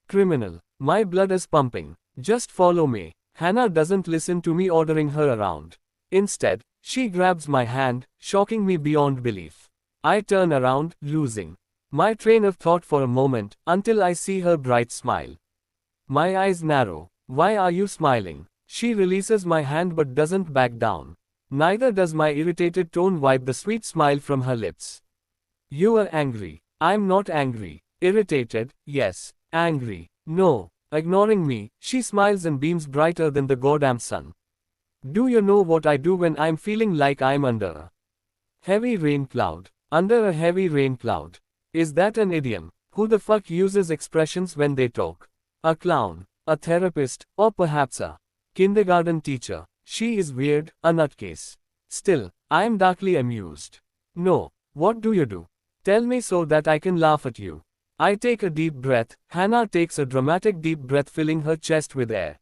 Speaker 1: criminal. My blood is pumping. Just follow me. Hannah doesn't listen to me ordering her around. Instead, she grabs my hand, shocking me beyond belief. I turn around, losing my train of thought for a moment, until I see her bright smile. My eyes narrow. Why are you smiling? She releases my hand but doesn't back down. Neither does my irritated tone wipe the sweet smile from her lips. You are angry. I'm not angry. Irritated, yes. Angry, no. Ignoring me, she smiles and beams brighter than the goddamn sun. Do you know what I do when I'm feeling like I'm under a heavy rain cloud? Under a heavy rain cloud. Is that an idiom? Who the fuck uses expressions when they talk? A clown, a therapist, or perhaps a kindergarten teacher. She is weird, a nutcase. Still, I am darkly amused. No, what do you do? Tell me so that I can laugh at you. I take a deep breath. Hannah takes a dramatic deep breath, filling her chest with air.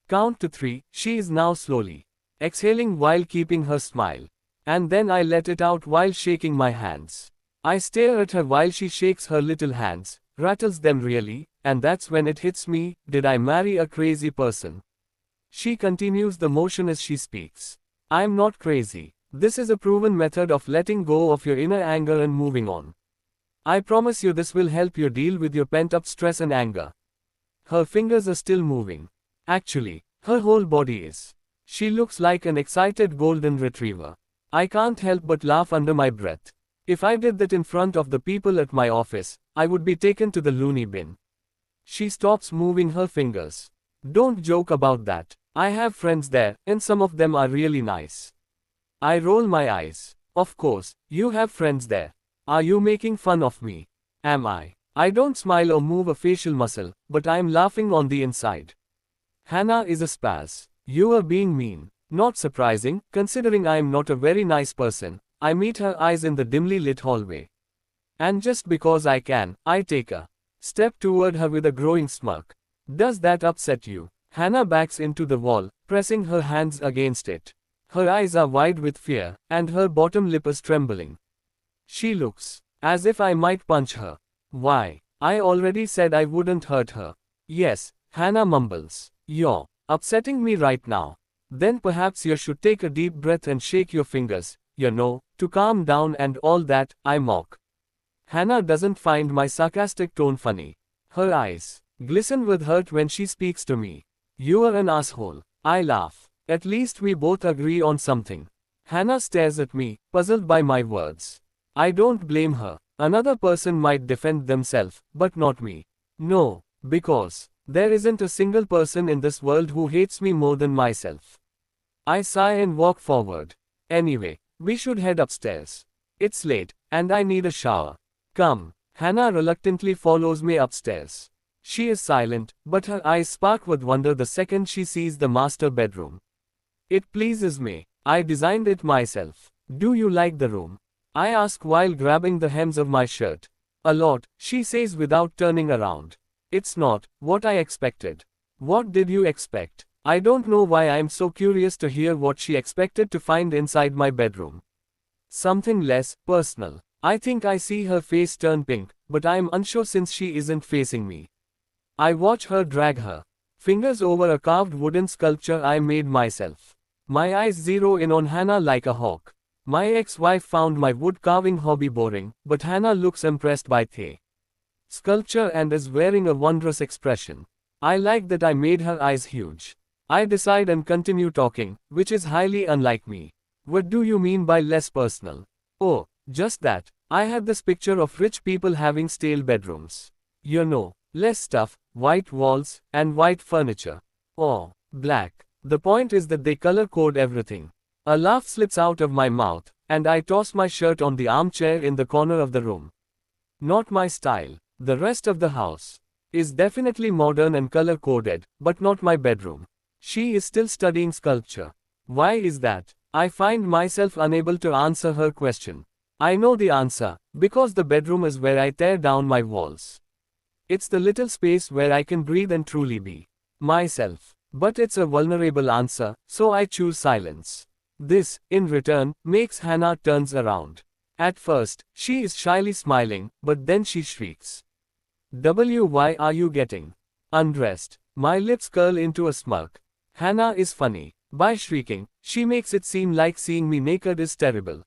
Speaker 1: Count to 3, she is now slowly exhaling while keeping her smile. And then I let it out while shaking my hands. I stare at her while she shakes her little hands, rattles them really, and that's when it hits me, did I marry a crazy person? She continues the motion as she speaks. I'm not crazy. This is a proven method of letting go of your inner anger and moving on. I promise you this will help you deal with your pent-up stress and anger. Her fingers are still moving. Actually, her whole body is. She looks like an excited golden retriever. I can't help but laugh under my breath. If I did that in front of the people at my office, I would be taken to the loony bin. She stops moving her fingers. Don't joke about that. I have friends there, and some of them are really nice. I roll my eyes. Of course, you have friends there. Are you making fun of me? Am I? I don't smile or move a facial muscle, but I am laughing on the inside. Hannah is a spaz. You are being mean. Not surprising, considering I am not a very nice person. I meet her eyes in the dimly lit hallway. And just because I can, I take a step toward her with a growing smirk. Does that upset you? Hannah backs into the wall, pressing her hands against it. Her eyes are wide with fear, and her bottom lip is trembling. She looks as if I might punch her. Why? I already said I wouldn't hurt her. Yes, Hannah mumbles. You're upsetting me right now. Then perhaps you should take a deep breath and shake your fingers, to calm down and all that, I mock. Hannah doesn't find my sarcastic tone funny. Her eyes glisten with hurt when she speaks to me. You are an asshole. I laugh. At least we both agree on something. Hannah stares at me, puzzled by my words. I don't blame her. Another person might defend themselves, but not me. No, because there isn't a single person in this world who hates me more than myself. I sigh and walk forward. Anyway, we should head upstairs. It's late, and I need a shower. Come. Hannah reluctantly follows me upstairs. She is silent, but her eyes spark with wonder the second she sees the master bedroom. It pleases me. I designed it myself. Do you like the room? I ask while grabbing the hems of my shirt. A lot, she says without turning around. It's not what I expected. What did you expect? I don't know why I'm so curious to hear what she expected to find inside my bedroom. Something less personal. I think I see her face turn pink, but I'm unsure since she isn't facing me. I watch her drag her fingers over a carved wooden sculpture I made myself. My eyes zero in on Hannah like a hawk. My ex-wife found my wood carving hobby boring, but Hannah looks impressed by the sculpture and is wearing a wondrous expression. I like that I made her eyes huge. I decide and continue talking, which is highly unlike me. What do you mean by less personal? Oh, just that. I had this picture of rich people having stale bedrooms. Less stuff, white walls, and white furniture. Or black. The point is that they color code everything. A laugh slips out of my mouth, and I toss my shirt on the armchair in the corner of the room. Not my style. The rest of the house is definitely modern and color coded, but not my bedroom. She is still studying sculpture. Why is that? I find myself unable to answer her question. I know the answer, because the bedroom is where I tear down my walls. It's the little space where I can breathe and truly be myself. But it's a vulnerable answer, so I choose silence. This, in return, makes Hannah turns around. At first, she is shyly smiling, but then she shrieks. Why are you getting undressed? My lips curl into a smirk. Hannah is funny. By shrieking, she makes it seem like seeing me naked is terrible.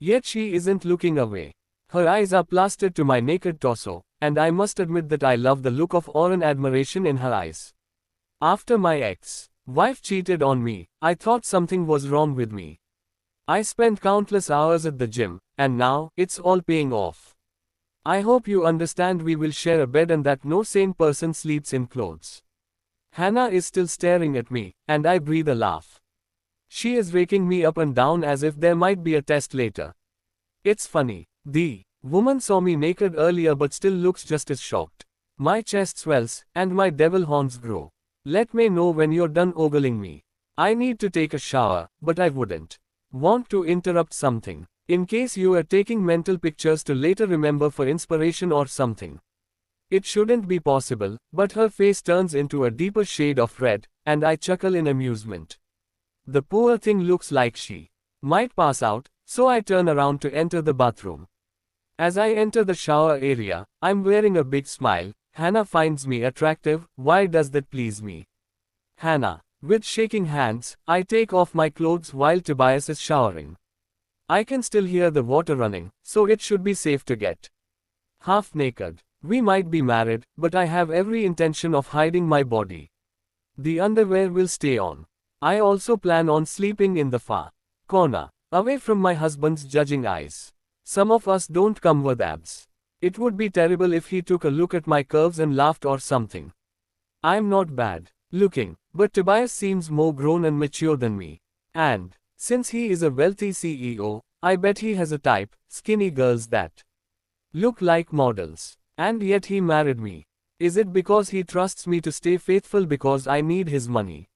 Speaker 1: Yet she isn't looking away. Her eyes are plastered to my naked torso, and I must admit that I love the look of awe and admiration in her eyes. After my ex-wife cheated on me, I thought something was wrong with me. I spent countless hours at the gym, and now, it's all paying off. I hope you understand we will share a bed and that no sane person sleeps in clothes. Hannah is still staring at me, and I breathe a laugh. She is raking me up and down as if there might be a test later. It's funny. The Woman saw me naked earlier but still looks just as shocked. My chest swells, and my devil horns grow. Let me know when you're done ogling me. I need to take a shower, but I wouldn't want to interrupt something. In case you are taking mental pictures to later remember for inspiration or something. It shouldn't be possible, but her face turns into a deeper shade of red, and I chuckle in amusement. The poor thing looks like she might pass out, so I turn around to enter the bathroom. As I enter the shower area, I'm wearing a big smile. Hannah finds me attractive. Why does that please me? Hannah. With shaking hands, I take off my clothes while Tobias is showering. I can still hear the water running, so it should be safe to get half naked. We might be married, but I have every intention of hiding my body. The underwear will stay on. I also plan on sleeping in the far corner, away from my husband's judging eyes. Some of us don't come with abs. It would be terrible if he took a look at my curves and laughed or something. I'm not bad looking, but Tobias seems more grown and mature than me. And, since he is a wealthy CEO, I bet he has a type, skinny girls that look like models. And yet he married me. Is it because he trusts me to stay faithful because I need his money?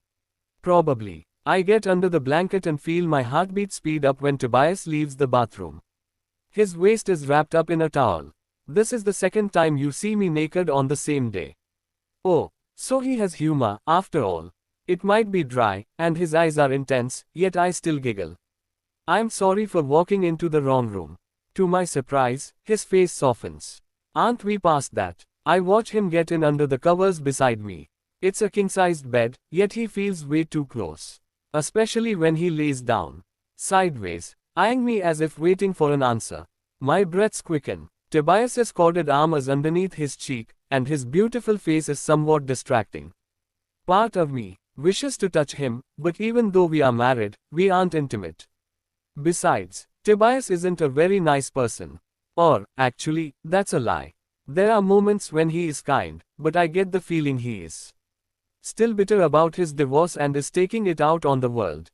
Speaker 1: Probably. I get under the blanket and feel my heartbeat speed up when Tobias leaves the bathroom. His waist is wrapped up in a towel. This is the second time you see me naked on the same day. Oh, so he has humor, after all. It might be dry, and his eyes are intense, yet I still giggle. I'm sorry for walking into the wrong room. To my surprise, his face softens. Aren't we past that? I watch him get in under the covers beside me. It's a king-sized bed, yet he feels way too close. Especially when he lays down sideways, eyeing me as if waiting for an answer. My breaths quicken. Tobias's corded arm is underneath his cheek, and his beautiful face is somewhat distracting. Part of me wishes to touch him, but even though we are married, we aren't intimate. Besides, Tobias isn't a very nice person. Or, actually, that's a lie. There are moments when he is kind, but I get the feeling he is still bitter about his divorce and is taking it out on the world.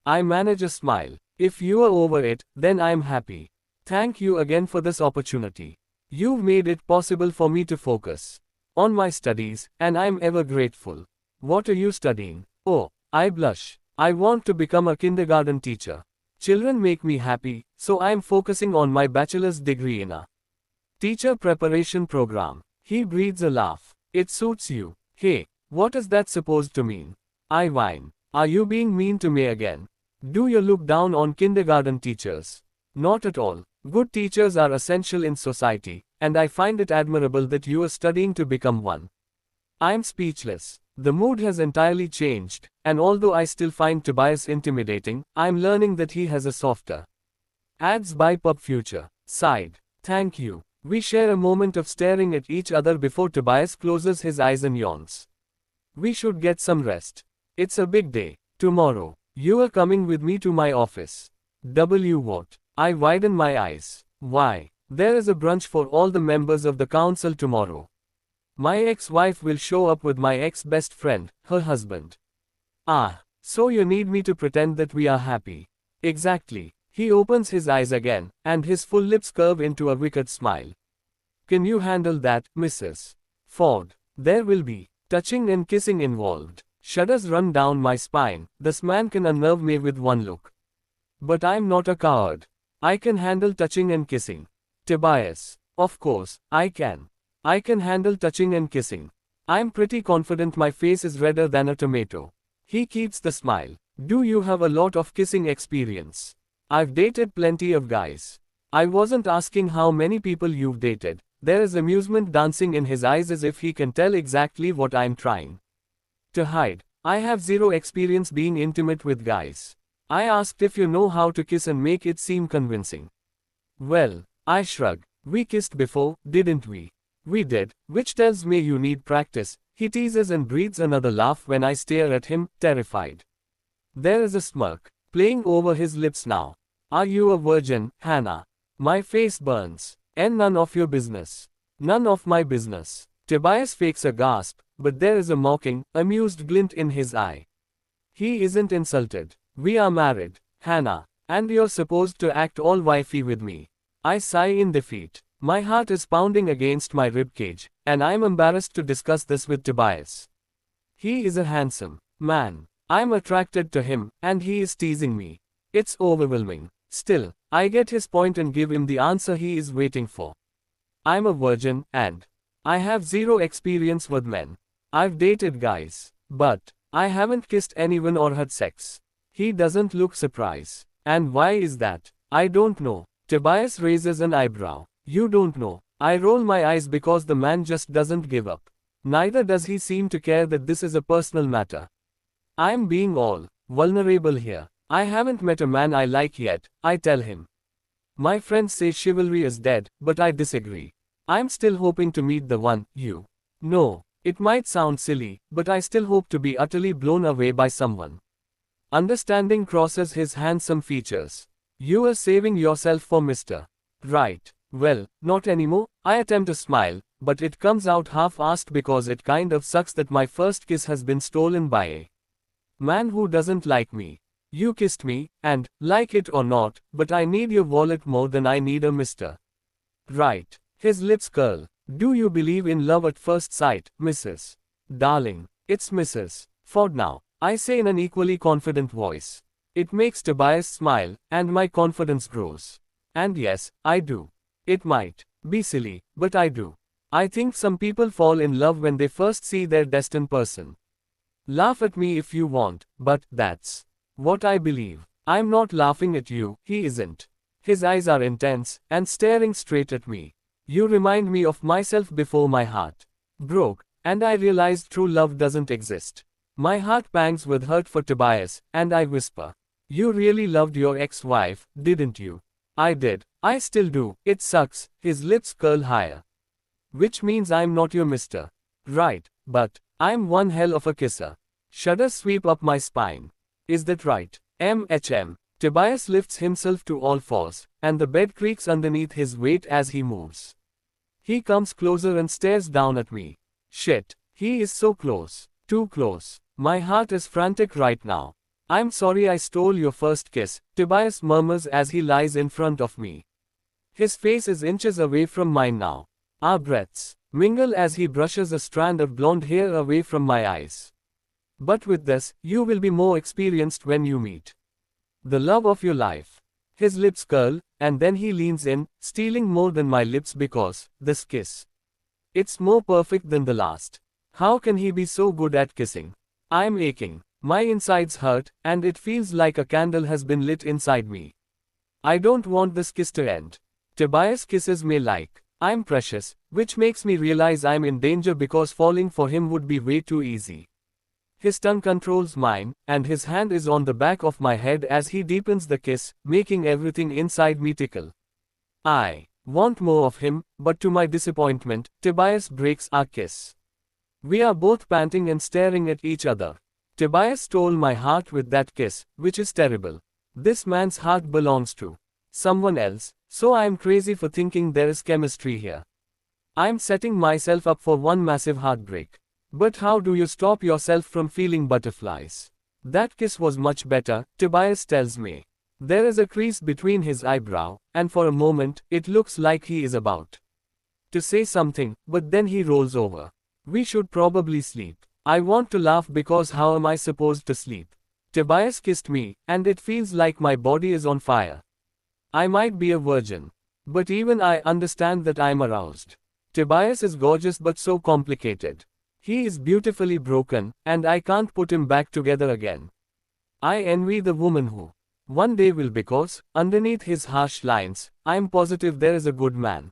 Speaker 1: I manage a smile. If you are over it, then I'm happy. Thank you again for this opportunity. You've made it possible for me to focus on my studies, and I'm ever grateful. What are you studying? Oh, I blush. I want to become a kindergarten teacher. Children make me happy, so I'm focusing on my bachelor's degree in a teacher preparation program. He breathes a laugh. It suits you. Hey, what is that supposed to mean? I whine. Are you being mean to me again? Do you look down on kindergarten teachers? Not at all. Good teachers are essential in society, and I find it admirable that you are studying to become one. I'm speechless. The mood has entirely changed, and although I still find Tobias intimidating, I'm learning that he has a softer ads by Pub Future side. Thank you. We share a moment of staring at each other before Tobias closes his eyes and yawns. We should get some rest. It's a big day. Tomorrow. You are coming with me to my office. What? I widen my eyes. Why? There is a brunch for all the members of the council tomorrow. My ex-wife will show up with my ex-best friend, her husband. Ah, so you need me to pretend that we are happy. Exactly. He opens his eyes again, and his full lips curve into a wicked smile. Can you handle that, Mrs. Ford? There will be touching and kissing involved. Shudders run down my spine. This man can unnerve me with one look. But I'm not a coward. I can handle touching and kissing. Tobias. Of course, I can. I can handle touching and kissing. I'm pretty confident my face is redder than a tomato. He keeps the smile. Do you have a lot of kissing experience? I've dated plenty of guys. I wasn't asking how many people you've dated. There is amusement dancing in his eyes as if he can tell exactly what I'm trying to hide. I have zero experience being intimate with guys. I asked if you know how to kiss and make it seem convincing. Well, I shrug. We kissed before, didn't we? We did, which tells me you need practice. He teases and breathes another laugh when I stare at him, terrified. There is a smirk playing over his lips now. Are you a virgin, Hannah? My face burns. And none of your business. None of my business. Tobias fakes a gasp, but there is a mocking, amused glint in his eye. He isn't insulted. We are married, Hannah, and you're supposed to act all wifey with me. I sigh in defeat. My heart is pounding against my ribcage, and I'm embarrassed to discuss this with Tobias. He is a handsome man. I'm attracted to him, and he is teasing me. It's overwhelming. Still, I get his point and give him the answer he is waiting for. I'm a virgin, and I have zero experience with men. I've dated guys, but I haven't kissed anyone or had sex. He doesn't look surprised. And why is that? I don't know. Tobias raises an eyebrow. You don't know. I roll my eyes because the man just doesn't give up. Neither does he seem to care that this is a personal matter. I'm being all vulnerable here. I haven't met a man I like yet, I tell him. My friends say chivalry is dead, but I disagree. I'm still hoping to meet the one, you know. It might sound silly, but I still hope to be utterly blown away by someone. Understanding crosses his handsome features. You are saving yourself for Mr. Right. Well, not anymore. I attempt to smile, but it comes out half-assed because it kind of sucks that my first kiss has been stolen by a man who doesn't like me. You kissed me, and, like it or not, but I need your wallet more than I need a Mr. Right. His lips curl. Do you believe in love at first sight, Mrs. Darling? It's Mrs. Ford now, I say in an equally confident voice. It makes Tobias smile, and my confidence grows. And yes, I do. It might be silly, but I do. I think some people fall in love when they first see their destined person. Laugh at me if you want, but that's what I believe. I'm not laughing at you, he isn't. His eyes are intense, and staring straight at me. You remind me of myself before my heart broke, and I realized true love doesn't exist. My heart pangs with hurt for Tobias, and I whisper. You really loved your ex-wife, didn't you? I did. I still do. It sucks. His lips curl higher. Which means I'm not your Mr. Right, but I'm one hell of a kisser. Shudders sweep up my spine. Is that right? Tobias lifts himself to all fours, and the bed creaks underneath his weight as he moves. He comes closer and stares down at me. Shit, he is so close. Too close. My heart is frantic right now. I'm sorry I stole your first kiss, Tobias murmurs as he lies in front of me. His face is inches away from mine now. Our breaths mingle as he brushes a strand of blonde hair away from my eyes. But with this, you will be more experienced when you meet the love of your life. His lips curl, and then he leans in, stealing more than my lips because, this kiss. It's more perfect than the last. How can he be so good at kissing? I'm aching. My insides hurt, and it feels like a candle has been lit inside me. I don't want this kiss to end. Tobias kisses me like I'm precious, which makes me realize I'm in danger because falling for him would be way too easy. His tongue controls mine, and his hand is on the back of my head as he deepens the kiss, making everything inside me tickle. I want more of him, but to my disappointment, Tobias breaks our kiss. We are both panting and staring at each other. Tobias stole my heart with that kiss, which is terrible. This man's heart belongs to someone else, so I'm crazy for thinking there is chemistry here. I'm setting myself up for one massive heartbreak. But how do you stop yourself from feeling butterflies? That kiss was much better, Tobias tells me. There is a crease between his eyebrow, and for a moment, it looks like he is about to say something, but then he rolls over. We should probably sleep. I want to laugh because how am I supposed to sleep? Tobias kissed me, and it feels like my body is on fire. I might be a virgin, but even I understand that I'm aroused. Tobias is gorgeous but so complicated. He is beautifully broken, and I can't put him back together again. I envy the woman who one day will because, underneath his harsh lines, I'm positive there is a good man.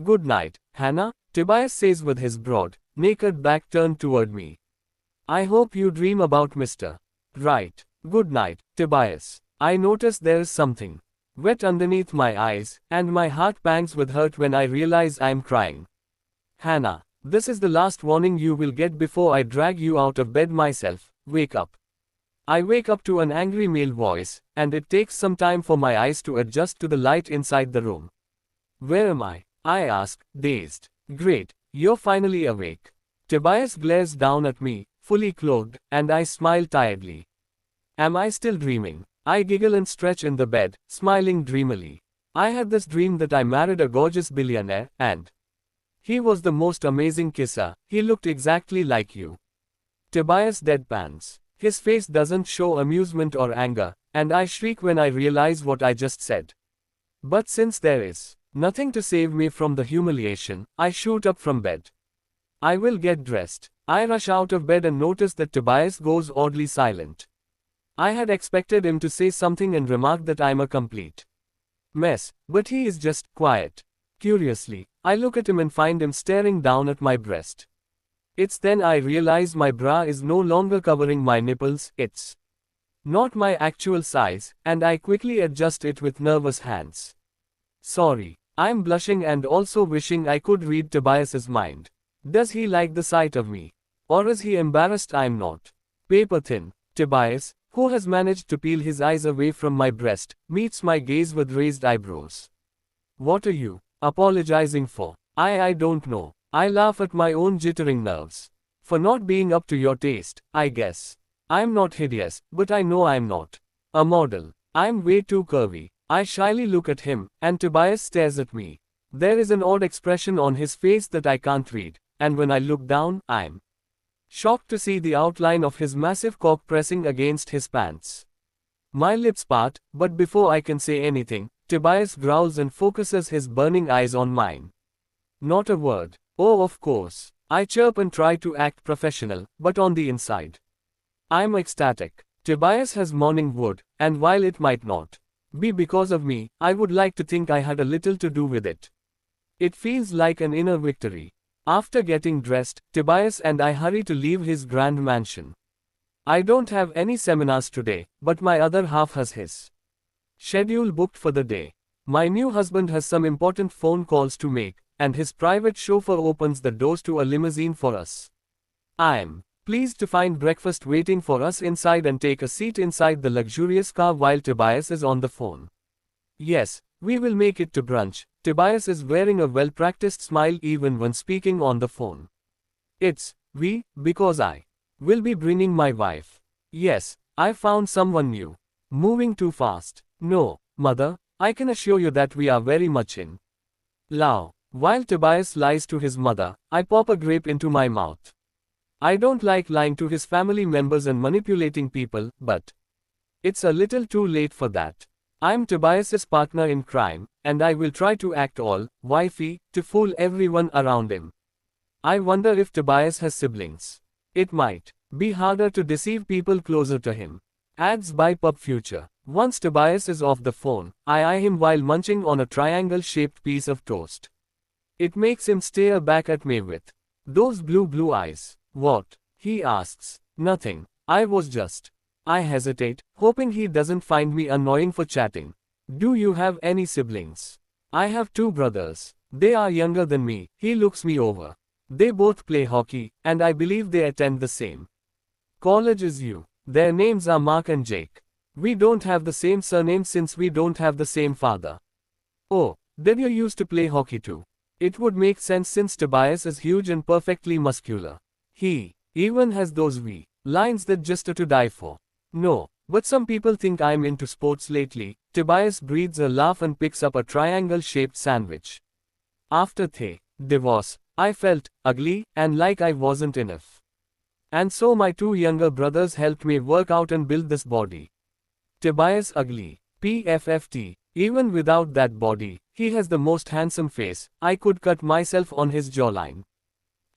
Speaker 1: Good night, Hannah, Tobias says with his broad, naked back turned toward me. I hope you dream about Mr. Right. Good night, Tobias. I notice there is something wet underneath my eyes, and my heart pangs with hurt when I realize I'm crying. Hannah. This is the last warning you will get before I drag you out of bed myself. Wake up. I wake up to an angry male voice, and it takes some time for my eyes to adjust to the light inside the room. Where am I? I ask, dazed. Great, you're finally awake. Tobias glares down at me, fully clothed, and I smile tiredly. Am I still dreaming? I giggle and stretch in the bed, smiling dreamily. I had this dream that I married a gorgeous billionaire, and he was the most amazing kisser. He looked exactly like you. Tobias deadpans. His face doesn't show amusement or anger, and I shriek when I realize what I just said. But since there is nothing to save me from the humiliation, I shoot up from bed. I will get dressed. I rush out of bed and notice that Tobias goes oddly silent. I had expected him to say something and remark that I'm a complete mess, but he is just quiet. Curiously, I look at him and find him staring down at my breast. It's then I realize my bra is no longer covering my nipples, it's not my actual size, and I quickly adjust it with nervous hands. Sorry, I'm blushing and also wishing I could read Tobias's mind. Does he like the sight of me? Or is he embarrassed I'm not paper thin? Tobias, who has managed to peel his eyes away from my breast, meets my gaze with raised eyebrows. What are you apologizing for? I don't know. I laugh at my own jittering nerves. For not being up to your taste, I guess. I'm not hideous, but I know I'm not a model. I'm way too curvy. I shyly look at him, and Tobias stares at me. There is an odd expression on his face that I can't read, and when I look down, I'm shocked to see the outline of his massive cock pressing against his pants. My lips part, but before I can say anything, Tobias growls and focuses his burning eyes on mine. Not a word. Oh, of course. I chirp and try to act professional, but on the inside, I'm ecstatic. Tobias has morning wood, and while it might not be because of me, I would like to think I had a little to do with it. It feels like an inner victory. After getting dressed, Tobias and I hurry to leave his grand mansion. I don't have any seminars today, but my other half has his schedule booked for the day. My new husband has some important phone calls to make, and his private chauffeur opens the doors to a limousine for us. I'm pleased to find breakfast waiting for us inside and take a seat inside the luxurious car while Tobias is on the phone. Yes, we will make it to brunch. Tobias is wearing a well-practiced smile even when speaking on the phone. It's we, because I will be bringing my wife. Yes, I found someone new. Moving too fast. No, mother, I can assure you that we are very much in love. While Tobias lies to his mother, I pop a grape into my mouth. I don't like lying to his family members and manipulating people, but it's a little too late for that. I'm Tobias's partner in crime, and I will try to act all wifey to fool everyone around him. I wonder if Tobias has siblings. It might be harder to deceive people closer to him. Ads by Pub Future. Once Tobias is off the phone, I eye him while munching on a triangle-shaped piece of toast. It makes him stare back at me with those blue eyes. What? He asks. Nothing. I was just. I hesitate, hoping he doesn't find me annoying for chatting. Do you have any siblings? I have 2 brothers. They are younger than me. He looks me over. They both play hockey, and I believe they attend the same college as you. Their names are Mark and Jake. We don't have the same surname since we don't have the same father. Oh, did you used to play hockey too? It would make sense since Tobias is huge and perfectly muscular. He even has those V lines that just are to die for. No, but some people think I'm into sports lately. Tobias breathes a laugh and picks up a triangle-shaped sandwich. After the divorce, I felt ugly and like I wasn't enough. And so my 2 younger brothers helped me work out and build this body. Tobias ugly. PFFT. Even without that body, he has the most handsome face. I could cut myself on his jawline.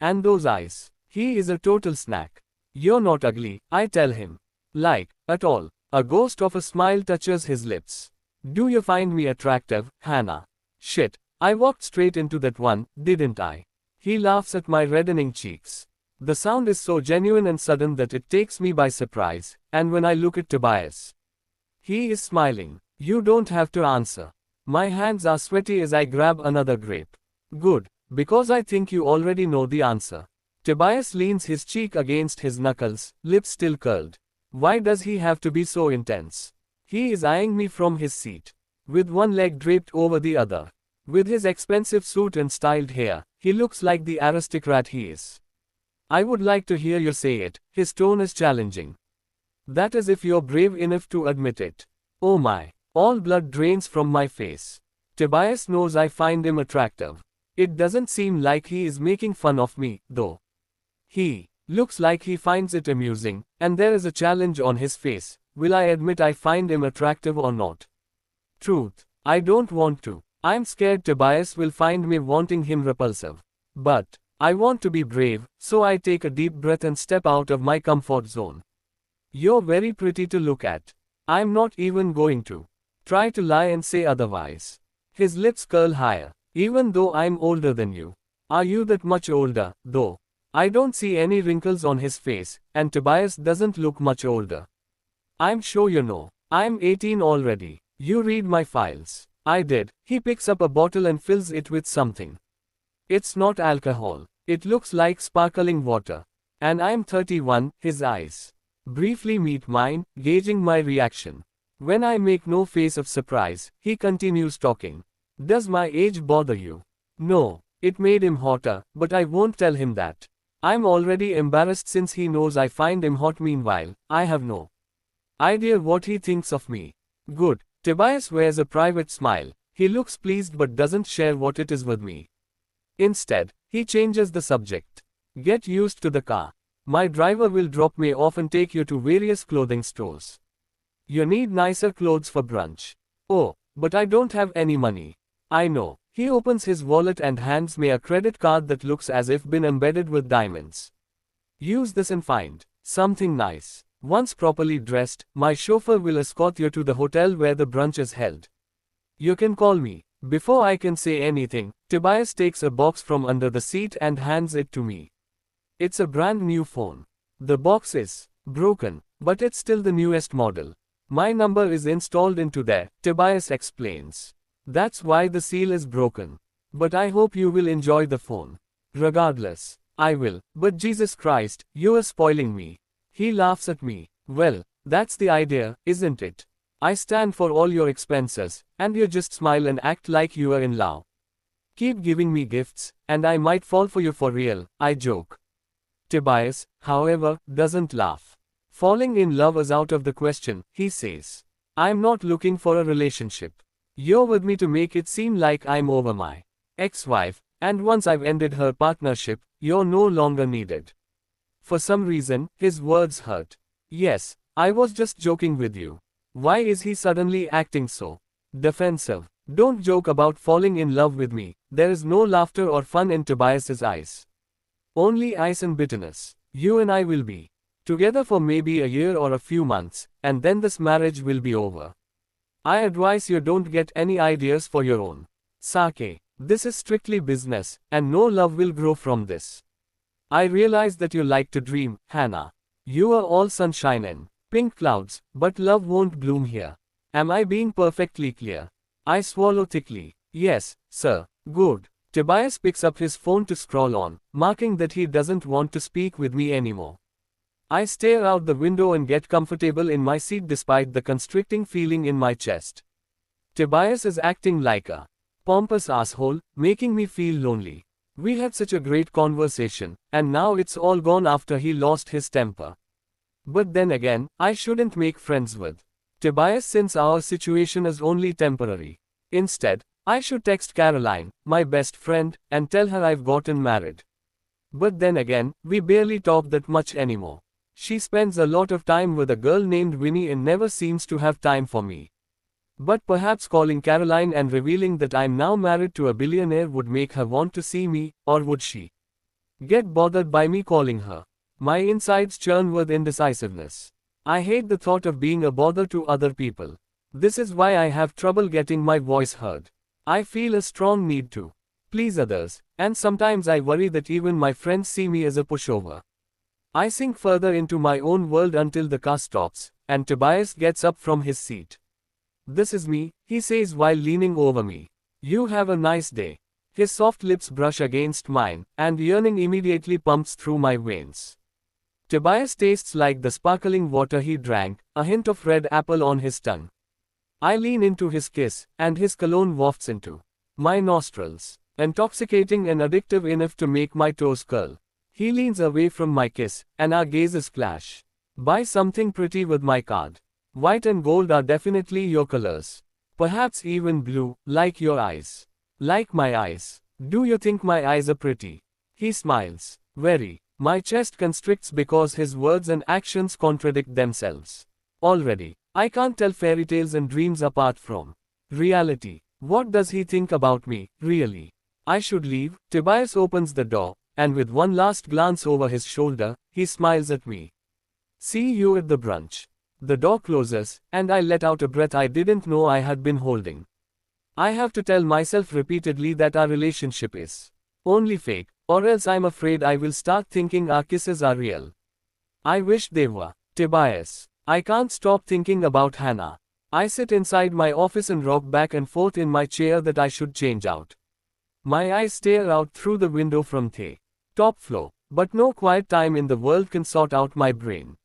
Speaker 1: And those eyes. He is a total snack. You're not ugly, I tell him. Like, at all. A ghost of a smile touches his lips. Do you find me attractive, Hannah? Shit, I walked straight into that one, didn't I? He laughs at my reddening cheeks. The sound is so genuine and sudden that it takes me by surprise, and when I look at Tobias, he is smiling. You don't have to answer. My hands are sweaty as I grab another grape. Good, because I think you already know the answer. Tobias leans his cheek against his knuckles, lips still curled. Why does he have to be so intense? He is eyeing me from his seat, with one leg draped over the other. With his expensive suit and styled hair, he looks like the aristocrat he is. I would like to hear you say it. His tone is challenging. That is if you're brave enough to admit it. Oh my. All blood drains from my face. Tobias knows I find him attractive. It doesn't seem like he is making fun of me, though. He looks like he finds it amusing, and there is a challenge on his face. Will I admit I find him attractive or not? Truth, I don't want to. I'm scared Tobias will find me wanting him repulsive. But I want to be brave, so I take a deep breath and step out of my comfort zone. You're very pretty to look at. I'm not even going to try to lie and say otherwise. His lips curl higher. Even though I'm older than you. Are you that much older, though? I don't see any wrinkles on his face, and Tobias doesn't look much older. I'm sure you know. I'm 18 already. You read my files. I did. He picks up a bottle and fills it with something. It's not alcohol. It looks like sparkling water. And I'm 31, his eyes briefly meet mine, gauging my reaction. When I make no face of surprise, he continues talking. Does my age bother you? No. It made him hotter, but I won't tell him that. I'm already embarrassed since he knows I find him hot. Meanwhile, I have no idea what he thinks of me. Good. Tobias wears a private smile. He looks pleased but doesn't share what it is with me. Instead, he changes the subject. Get used to the car. My driver will drop me off and take you to various clothing stores. You need nicer clothes for brunch. Oh, but I don't have any money. I know. He opens his wallet and hands me a credit card that looks as if been embedded with diamonds. Use this and find something nice. Once properly dressed, my chauffeur will escort you to the hotel where the brunch is held. You can call me. Before I can say anything, Tobias takes a box from under the seat and hands it to me. It's a brand new phone. The box is broken, but it's still the newest model. My number is installed into there, Tobias explains. That's why the seal is broken. But I hope you will enjoy the phone. Regardless, I will. But Jesus Christ, you are spoiling me. He laughs at me. Well, that's the idea, isn't it? I stand for all your expenses, and you just smile and act like you are in love. Keep giving me gifts, and I might fall for you for real, I joke. Tobias, however, doesn't laugh. Falling in love is out of the question, he says. I'm not looking for a relationship. You're with me to make it seem like I'm over my ex-wife, and once I've ended her partnership, you're no longer needed. For some reason, his words hurt. Yes, I was just joking with you. Why is he suddenly acting so defensive? Don't joke about falling in love with me. There is no laughter or fun in Tobias's eyes. Only ice and bitterness. You and I will be together for maybe a year or a few months, and then this marriage will be over. I advise you don't get any ideas for your own sake. This is strictly business, and no love will grow from this. I realize that you like to dream, Hannah. You are all sunshine and pink clouds, but love won't bloom here. Am I being perfectly clear? I swallow thickly. Yes, sir. Good. Tobias picks up his phone to scroll on, marking that he doesn't want to speak with me anymore. I stare out the window and get comfortable in my seat despite the constricting feeling in my chest. Tobias is acting like a pompous asshole, making me feel lonely. We had such a great conversation, and now it's all gone after he lost his temper. But then again, I shouldn't make friends with Tobias since our situation is only temporary. Instead, I should text Caroline, my best friend, and tell her I've gotten married. But then again, we barely talk that much anymore. She spends a lot of time with a girl named Winnie and never seems to have time for me. But perhaps calling Caroline and revealing that I'm now married to a billionaire would make her want to see me, or would she get bothered by me calling her? My insides churn with indecisiveness. I hate the thought of being a bother to other people. This is why I have trouble getting my voice heard. I feel a strong need to please others, and sometimes I worry that even my friends see me as a pushover. I sink further into my own world until the car stops, and Tobias gets up from his seat. This is me, he says while leaning over me. You have a nice day. His soft lips brush against mine, and yearning immediately pumps through my veins. Tobias tastes like the sparkling water he drank, a hint of red apple on his tongue. I lean into his kiss, and his cologne wafts into my nostrils, intoxicating and addictive enough to make my toes curl. He leans away from my kiss, and our gazes clash. Buy something pretty with my card. White and gold are definitely your colors. Perhaps even blue, like your eyes. Like my eyes. Do you think my eyes are pretty? He smiles. Very. My chest constricts because his words and actions contradict themselves. Already, I can't tell fairy tales and dreams apart from reality. What does he think about me, really? I should leave. Tobias opens the door, and with one last glance over his shoulder, he smiles at me. See you at the brunch. The door closes, and I let out a breath I didn't know I had been holding. I have to tell myself repeatedly that our relationship is only fake, or else I'm afraid I will start thinking our kisses are real. I wish they were. Tobias. I can't stop thinking about Hannah. I sit inside my office and rock back and forth in my chair that I should change out. My eyes stare out through the window from the top floor, but no quiet time in the world can sort out my brain.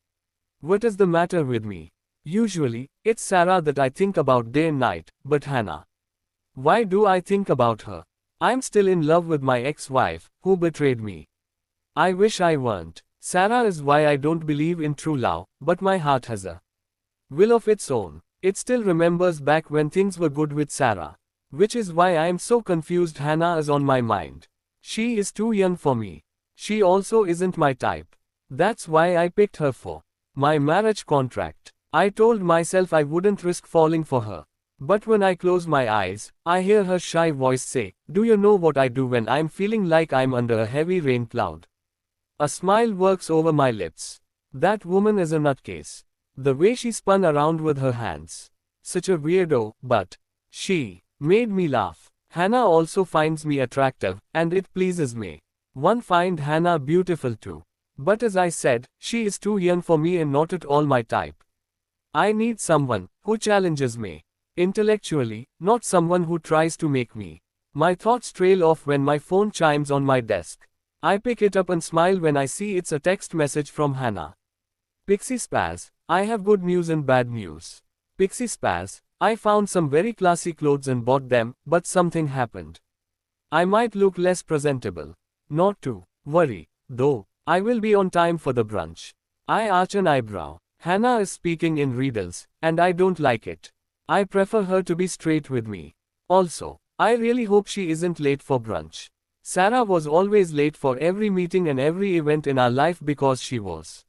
Speaker 1: What is the matter with me? Usually, it's Sarah that I think about day and night, but Hannah. Why do I think about her? I'm still in love with my ex-wife, who betrayed me. I wish I weren't. Sarah is why I don't believe in true love, but my heart has a will of its own. It still remembers back when things were good with Sarah. Which is why I am so confused. Hannah is on my mind. She is too young for me. She also isn't my type. That's why I picked her for my marriage contract. I told myself I wouldn't risk falling for her. But when I close my eyes, I hear her shy voice say, "Do you know what I do when I'm feeling like I'm under a heavy rain cloud?" A smile works over my lips. That woman is a nutcase. The way she spun around with her hands. Such a weirdo, but she made me laugh. Hannah also finds me attractive, and it pleases me. One find Hannah beautiful too. But as I said, she is too young for me and not at all my type. I need someone who challenges me intellectually, not someone who tries to make me. My thoughts trail off when my phone chimes on my desk. I pick it up and smile when I see it's a text message from Hannah. Pixie Spaz, I have good news and bad news. Pixie Spaz, I found some very classy clothes and bought them, but something happened. I might look less presentable. Not to worry, though. I will be on time for the brunch. I arch an eyebrow. Hannah is speaking in riddles, and I don't like it. I prefer her to be straight with me. Also, I really hope she isn't late for brunch. Sarah was always late for every meeting and every event in our life because she was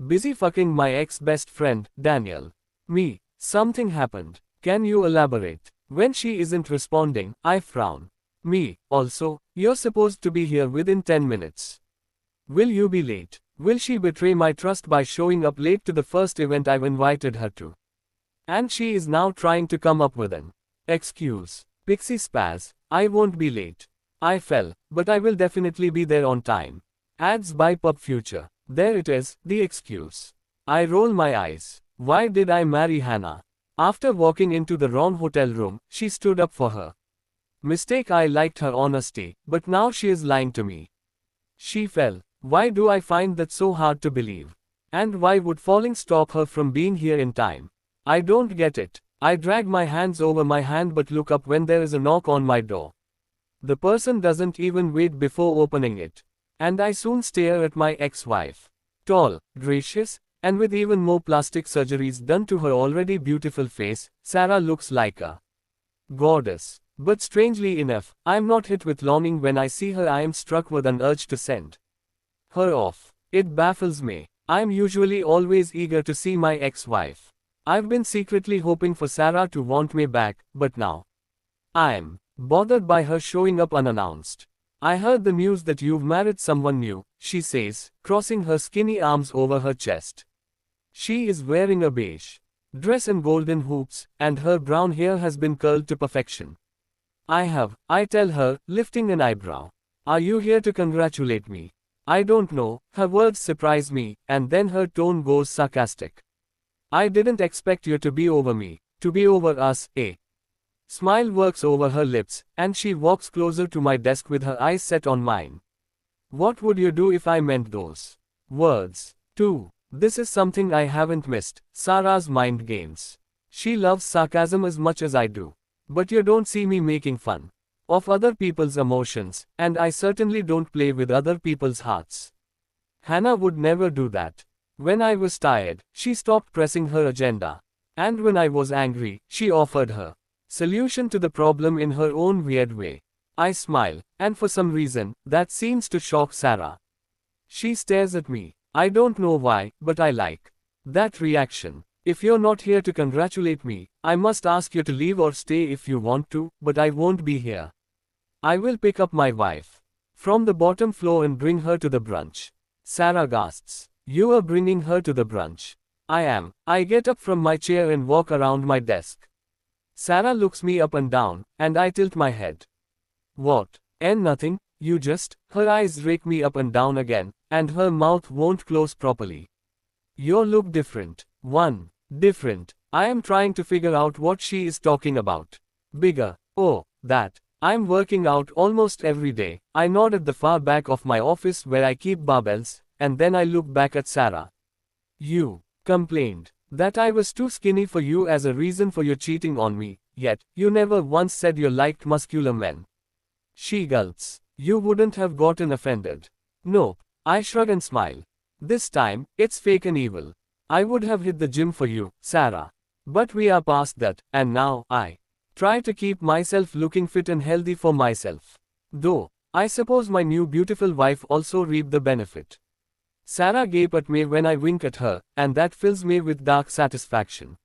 Speaker 1: busy fucking my ex-best friend, Daniel. Me. Something happened. Can you elaborate? When she isn't responding, I frown. Me. Also, you're supposed to be here within 10 minutes. Will you be late? Will she betray my trust by showing up late to the first event I've invited her to? And she is now trying to come up with an excuse. Pixie Spaz, I won't be late. I fell, but I will definitely be there on time. Ads by Pub Future. There it is, the excuse. I roll my eyes. Why did I marry Hannah? After walking into the wrong hotel room, she stood up for her mistake. I liked her honesty, but now she is lying to me. She fell. Why do I find that so hard to believe? And why would falling stop her from being here in time? I don't get it. I drag my hands over my hand but look up when there is a knock on my door. The person doesn't even wait before opening it. And I soon stare at my ex-wife. Tall, gracious, and with even more plastic surgeries done to her already beautiful face, Sarah looks like a goddess. But strangely enough, I am not hit with longing when I see her. I am struck with an urge to send her off. It baffles me. I am usually always eager to see my ex-wife. I've been secretly hoping for Sarah to want me back, but now I'm bothered by her showing up unannounced. I heard the news that you've married someone new, she says, crossing her skinny arms over her chest. She is wearing a beige dress and golden hoops, and her brown hair has been curled to perfection. I tell her, lifting an eyebrow. Are you here to congratulate me? I don't know. Her words surprise me, and then her tone goes sarcastic. I didn't expect you to be over me, to be over us, eh? Smile works over her lips, and she walks closer to my desk with her eyes set on mine. What would you do if I meant those words? Too. This is something I haven't missed, Sarah's mind games. She loves sarcasm as much as I do. But you don't see me making fun of other people's emotions, and I certainly don't play with other people's hearts. Hannah would never do that. When I was tired, she stopped pressing her agenda. And when I was angry, she offered her solution to the problem in her own weird way. I smile, and for some reason, that seems to shock Sarah. She stares at me. I don't know why, but I like that reaction. If you're not here to congratulate me, I must ask you to leave or stay if you want to, but I won't be here. I will pick up my wife from the bottom floor and bring her to the brunch. Sarah gasps. You are bringing her to the brunch. I am. I get up from my chair and walk around my desk. Sarah looks me up and down, and I tilt my head. What? And nothing, you just. Her eyes rake me up and down again, and her mouth won't close properly. You look different. Different. I am trying to figure out what she is talking about. Bigger. Oh, that. I'm working out almost every day. I nod at the far back of my office where I keep barbells, and then I look back at Sarah. You complained that I was too skinny for you as a reason for your cheating on me, yet you never once said you liked muscular men. She gulps. You wouldn't have gotten offended. Nope. I shrug and smile. This time, it's fake and evil. I would have hit the gym for you, Sarah. But we are past that, and now, I try to keep myself looking fit and healthy for myself. Though, I suppose my new beautiful wife also reaped the benefit. Sarah gapes at me when I wink at her, and that fills me with dark satisfaction.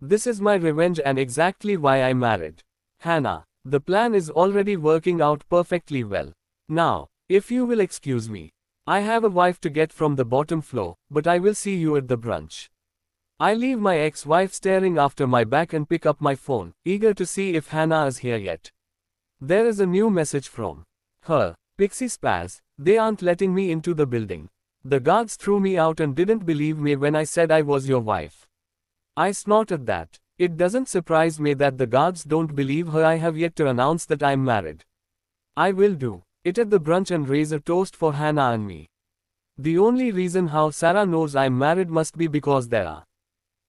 Speaker 1: This is my revenge and exactly why I married Hannah. The plan is already working out perfectly well. Now, if you will excuse me, I have a wife to get from the bottom floor, but I will see you at the brunch. I leave my ex-wife staring after my back and pick up my phone, eager to see if Hannah is here yet. There is a new message from her. Pixie Spaz, they aren't letting me into the building. The guards threw me out and didn't believe me when I said I was your wife. I snort at that. It doesn't surprise me that the guards don't believe her. I have yet to announce that I'm married. I will do it at the brunch and raise a toast for Hannah and me. The only reason how Sarah knows I'm married must be because there are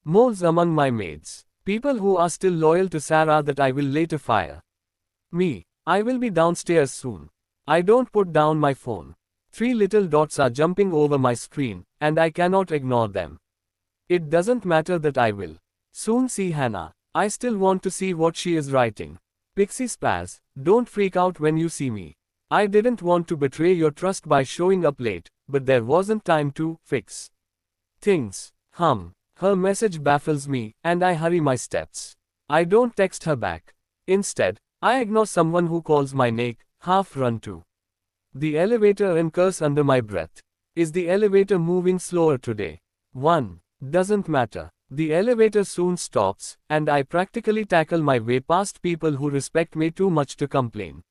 Speaker 1: moles among my maids. People who are still loyal to Sarah that I will later fire. Me. I will be downstairs soon. I don't put down my phone. 3 little dots are jumping over my screen, and I cannot ignore them. It doesn't matter that I will soon see Hannah. I still want to see what she is writing. Pixie Spaz, don't freak out when you see me. I didn't want to betray your trust by showing up late, but there wasn't time to fix things. Her message baffles me, and I hurry my steps. I don't text her back. Instead, I ignore someone who calls my name, half run to the elevator and curse under my breath. Is the elevator moving slower today? Doesn't matter. The elevator soon stops, and I practically tackle my way past people who respect me too much to complain.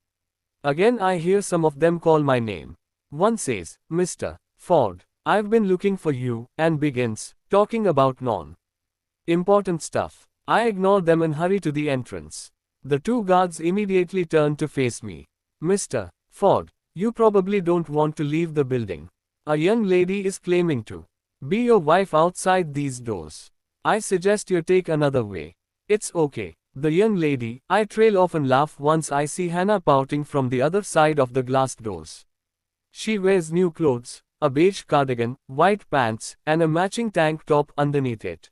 Speaker 1: Again I hear some of them call my name. One says, Mr. Ford, I've been looking for you, and begins talking about non-important stuff. I ignore them and hurry to the entrance. The 2 guards immediately turn to face me. Mr. Ford, you probably don't want to leave the building. A young lady is claiming to be your wife outside these doors. I suggest you take another way. It's okay. The young lady, I trail off and laugh once I see Hannah pouting from the other side of the glass doors. She wears new clothes, a beige cardigan, white pants, and a matching tank top underneath it.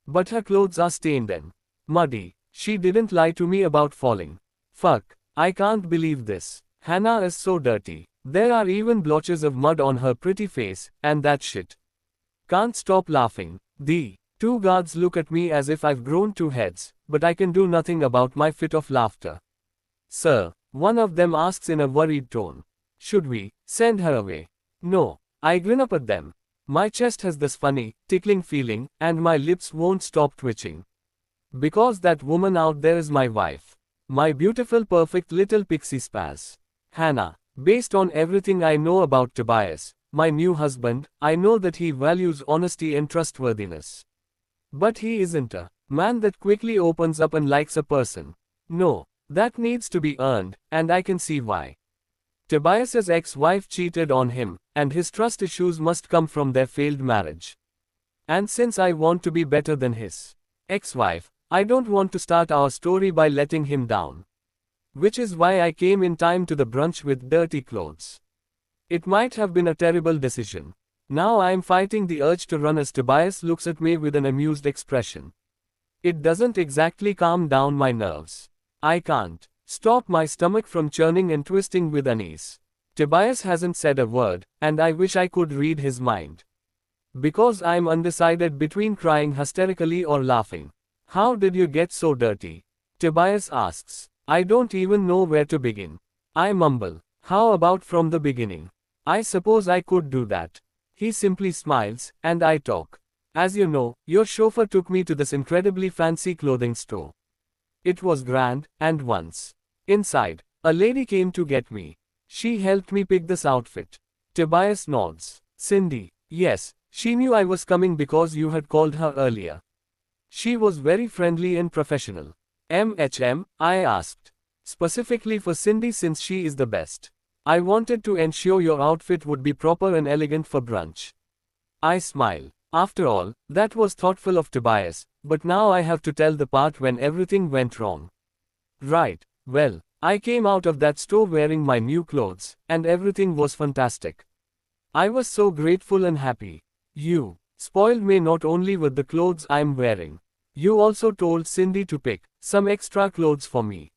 Speaker 1: But her clothes are stained and muddy. She didn't lie to me about falling. Fuck. I can't believe this. Hannah is so dirty. There are even blotches of mud on her pretty face, and that shit. Can't stop laughing. The 2 guards look at me as if I've grown 2 heads, but I can do nothing about my fit of laughter. Sir, one of them asks in a worried tone. Should we send her away? No. I grin up at them. My chest has this funny, tickling feeling, and my lips won't stop twitching. Because that woman out there is my wife. My beautiful, perfect little Pixie Spaz. Hannah. Based on everything I know about Tobias, my new husband, I know that he values honesty and trustworthiness. But he isn't a man that quickly opens up and likes a person. No, that needs to be earned, and I can see why. Tobias's ex-wife cheated on him, and his trust issues must come from their failed marriage. And since I want to be better than his ex-wife, I don't want to start our story by letting him down. Which is why I came in time to the brunch with dirty clothes. It might have been a terrible decision. Now I am fighting the urge to run as Tobias looks at me with an amused expression. It doesn't exactly calm down my nerves. I can't stop my stomach from churning and twisting with unease. Tobias hasn't said a word, and I wish I could read his mind. Because I'm undecided between crying hysterically or laughing. How did you get so dirty? Tobias asks. I don't even know where to begin. I mumble. How about from the beginning? I suppose I could do that. He simply smiles, and I talk. As you know, your chauffeur took me to this incredibly fancy clothing store. It was grand, and once inside, a lady came to get me. She helped me pick this outfit. Tobias nods. Cindy. Yes, she knew I was coming because you had called her earlier. She was very friendly and professional. I asked. Specifically for Cindy since she is the best. I wanted to ensure your outfit would be proper and elegant for brunch. I smile. After all, that was thoughtful of Tobias, but now I have to tell the part when everything went wrong. Right, well, I came out of that store wearing my new clothes, and everything was fantastic. I was so grateful and happy. You spoiled me not only with the clothes I'm wearing. You also told Cindy to pick some extra clothes for me.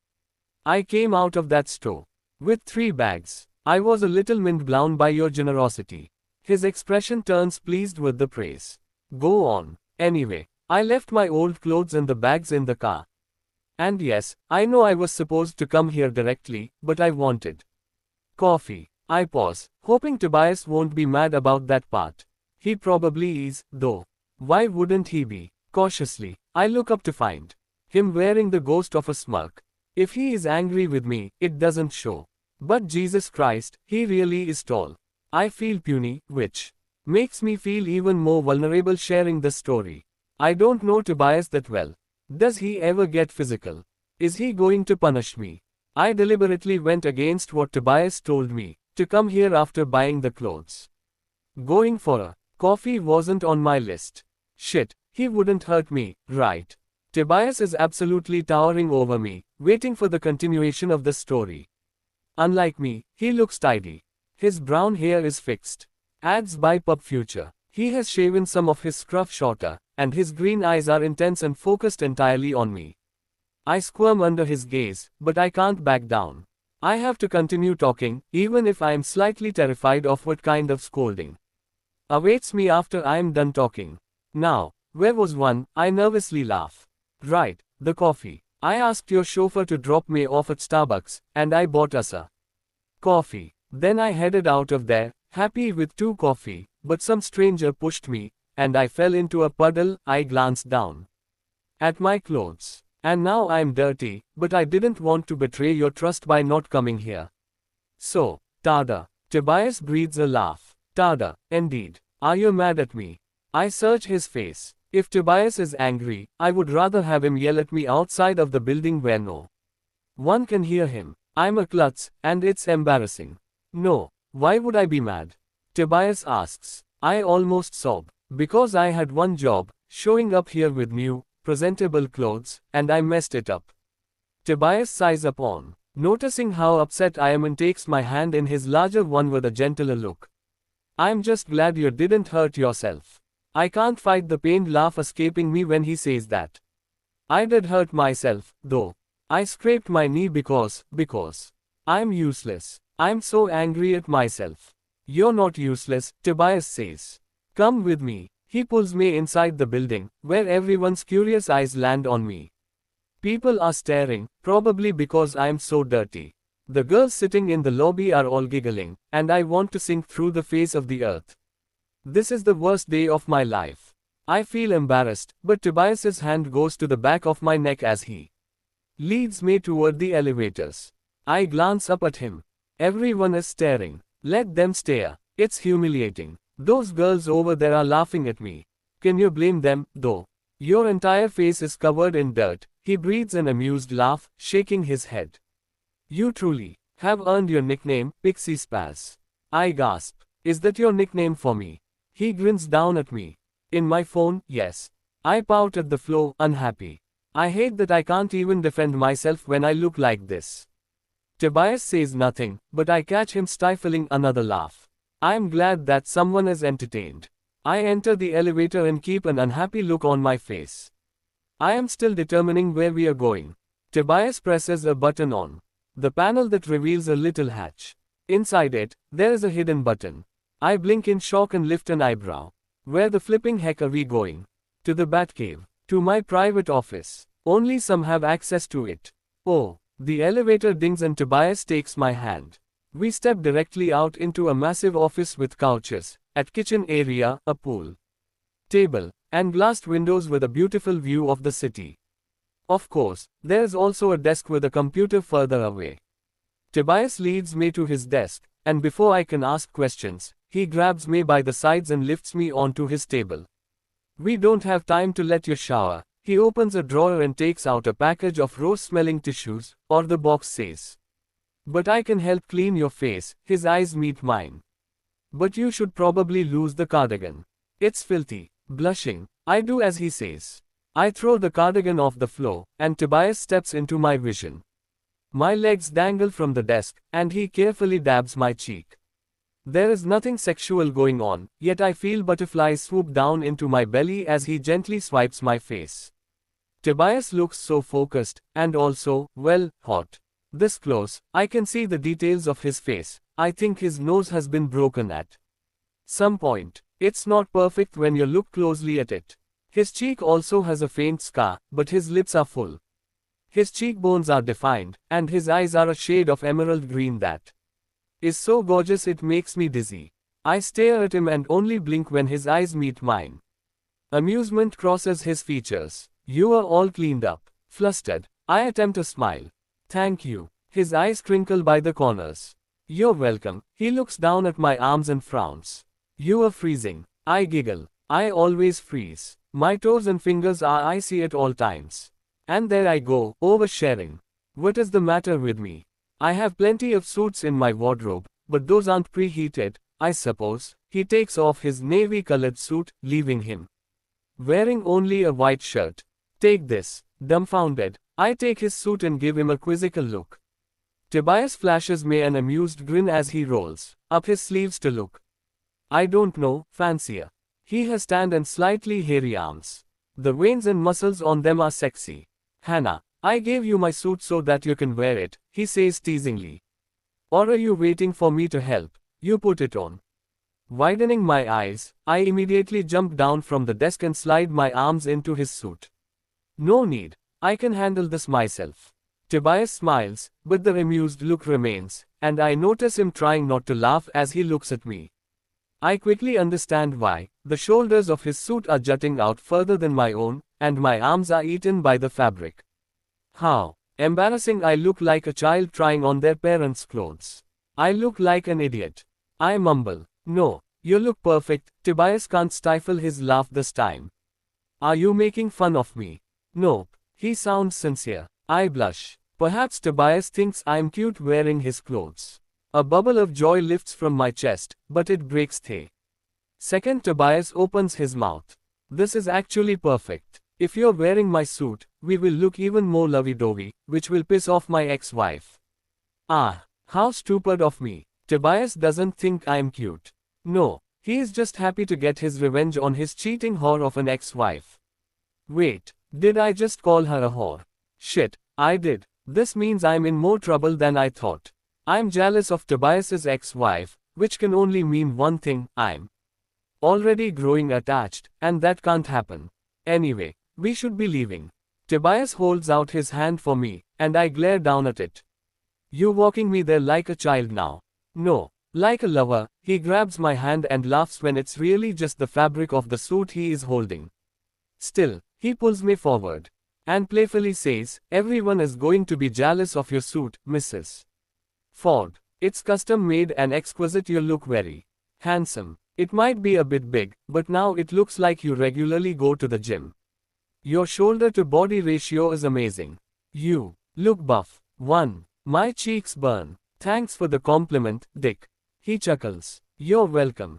Speaker 1: I came out of that store with 3 bags. I was a little mind blown by your generosity. His expression turns pleased with the praise. Go on. Anyway, I left my old clothes and the bags in the car. And yes, I know I was supposed to come here directly, but I wanted coffee. I pause, hoping Tobias won't be mad about that part. He probably is, though. Why wouldn't he be? Cautiously, I look up to find him wearing the ghost of a smirk. If he is angry with me, it doesn't show. But Jesus Christ, he really is tall. I feel puny, which makes me feel even more vulnerable sharing this story. I don't know Tobias that well. Does he ever get physical? Is he going to punish me? I deliberately went against what Tobias told me, to come here after buying the clothes. Going for a coffee wasn't on my list. Shit, he wouldn't hurt me, right? Tobias is absolutely towering over me, waiting for the continuation of the story. Unlike me, he looks tidy. His brown hair is fixed. Ads by Pub Future. He has shaven some of his scruff shorter, and his green eyes are intense and focused entirely on me. I squirm under his gaze, but I can't back down. I have to continue talking, even if I am slightly terrified of what kind of scolding awaits me after I am done talking. Now, where was one? I nervously laugh. Right, the coffee. I asked your chauffeur to drop me off at Starbucks, and I bought us a coffee. Then I headed out of there, happy with 2 coffee, but some stranger pushed me, and I fell into a puddle. I glanced down at my clothes. And now I'm dirty, but I didn't want to betray your trust by not coming here. So, Tada. Tobias breathes a laugh. Tada, indeed. Are you mad at me? I search his face. If Tobias is angry, I would rather have him yell at me outside of the building where no one can hear him. I'm a klutz, and it's embarrassing. No, why would I be mad? Tobias asks. I almost sob. Because I had one job, showing up here with new, presentable clothes, and I messed it up. Tobias sighs upon noticing how upset I am and takes my hand in his larger one with a gentler look. I'm just glad you didn't hurt yourself. I can't fight the pained laugh escaping me when he says that. I did hurt myself, though. I scraped my knee because I'm useless. I'm so angry at myself. You're not useless, Tobias says. Come with me. He pulls me inside the building, where everyone's curious eyes land on me. People are staring, probably because I'm so dirty. The girls sitting in the lobby are all giggling, and I want to sink through the face of the earth. This is the worst day of my life. I feel embarrassed, but Tobias's hand goes to the back of my neck as he leads me toward the elevators. I glance up at him. Everyone is staring. Let them stare. It's humiliating. Those girls over there are laughing at me. Can you blame them, though? Your entire face is covered in dirt. He breathes an amused laugh, shaking his head. You truly have earned your nickname, Pixie Spaz. I gasp. Is that your nickname for me? He grins down at me. In my phone, yes. I pout at the floor, unhappy. I hate that I can't even defend myself when I look like this. Tobias says nothing, but I catch him stifling another laugh. I'm glad that someone is entertained. I enter the elevator and keep an unhappy look on my face. I am still determining where we are going. Tobias presses a button on the panel that reveals a little hatch. Inside it, there is a hidden button. I blink in shock and lift an eyebrow. Where the flipping heck are we going? To the Batcave. To my private office. Only some have access to it. Oh, the elevator dings and Tobias takes my hand. We step directly out into a massive office with couches, at kitchen area, a pool table, and glassed windows with a beautiful view of the city. Of course, there's also a desk with a computer further away. Tobias leads me to his desk, and before I can ask questions, he grabs me by the sides and lifts me onto his table. We don't have time to let you shower. He opens a drawer and takes out a package of rose-smelling tissues, or the box says. But I can help clean your face. His eyes meet mine. But you should probably lose the cardigan. It's filthy. Blushing, I do as he says. I throw the cardigan off the floor, and Tobias steps into my vision. My legs dangle from the desk, and he carefully dabs my cheek. There is nothing sexual going on, yet I feel butterflies swoop down into my belly as he gently swipes my face. Tobias looks so focused, and also, well, hot. This close, I can see the details of his face. I think his nose has been broken at some point. It's not perfect when you look closely at it. His cheek also has a faint scar, but his lips are full. His cheekbones are defined, and his eyes are a shade of emerald green that is so gorgeous it makes me dizzy. I stare at him and only blink when his eyes meet mine. Amusement crosses his features. You are all cleaned up. Flustered, I attempt a smile. Thank you. His eyes crinkle by the corners. You're welcome. He looks down at my arms and frowns. You are freezing. I giggle. I always freeze. My toes and fingers are icy at all times. And there I go, oversharing. What is the matter with me? I have plenty of suits in my wardrobe, but those aren't preheated, I suppose. He takes off his navy-colored suit, leaving him wearing only a white shirt. Take this. Dumbfounded, I take his suit and give him a quizzical look. Tobias flashes me an amused grin as he rolls up his sleeves to look. I don't know, fancier. He has tanned and slightly hairy arms. The veins and muscles on them are sexy. Hannah, I gave you my suit so that you can wear it, he says teasingly. Or are you waiting for me to help? You put it on. Widening my eyes, I immediately jump down from the desk and slide my arms into his suit. No need. I can handle this myself. Tobias smiles, but the amused look remains, and I notice him trying not to laugh as he looks at me. I quickly understand why. The shoulders of his suit are jutting out further than my own, and my arms are eaten by the fabric. How embarrassing. I look like a child trying on their parents' clothes. I look like an idiot. I mumble. No, you look perfect. Tobias can't stifle his laugh this time. Are you making fun of me? Nope. He sounds sincere. I blush. Perhaps Tobias thinks I'm cute wearing his clothes. A bubble of joy lifts from my chest, but it breaks through. Second, Tobias opens his mouth. This is actually perfect. If you're wearing my suit, we will look even more lovey-dovey, which will piss off my ex-wife. Ah, how stupid of me. Tobias doesn't think I'm cute. No, he is just happy to get his revenge on his cheating whore of an ex-wife. Wait, did I just call her a whore? Shit, I did. This means I'm in more trouble than I thought. I'm jealous of Tobias's ex-wife, which can only mean one thing, I'm already growing attached, and that can't happen. Anyway, we should be leaving. Tobias holds out his hand for me, and I glare down at it. You walking me there like a child now? No, like a lover. He grabs my hand and laughs when it's really just the fabric of the suit he is holding. Still, he pulls me forward and playfully says, everyone is going to be jealous of your suit, Mrs. Ford. It's custom made and exquisite. You look very handsome. It might be a bit big, but now it looks like you regularly go to the gym. Your shoulder to body ratio is amazing. You look buff. 1. My cheeks burn. Thanks for the compliment, Dick. He chuckles. You're welcome.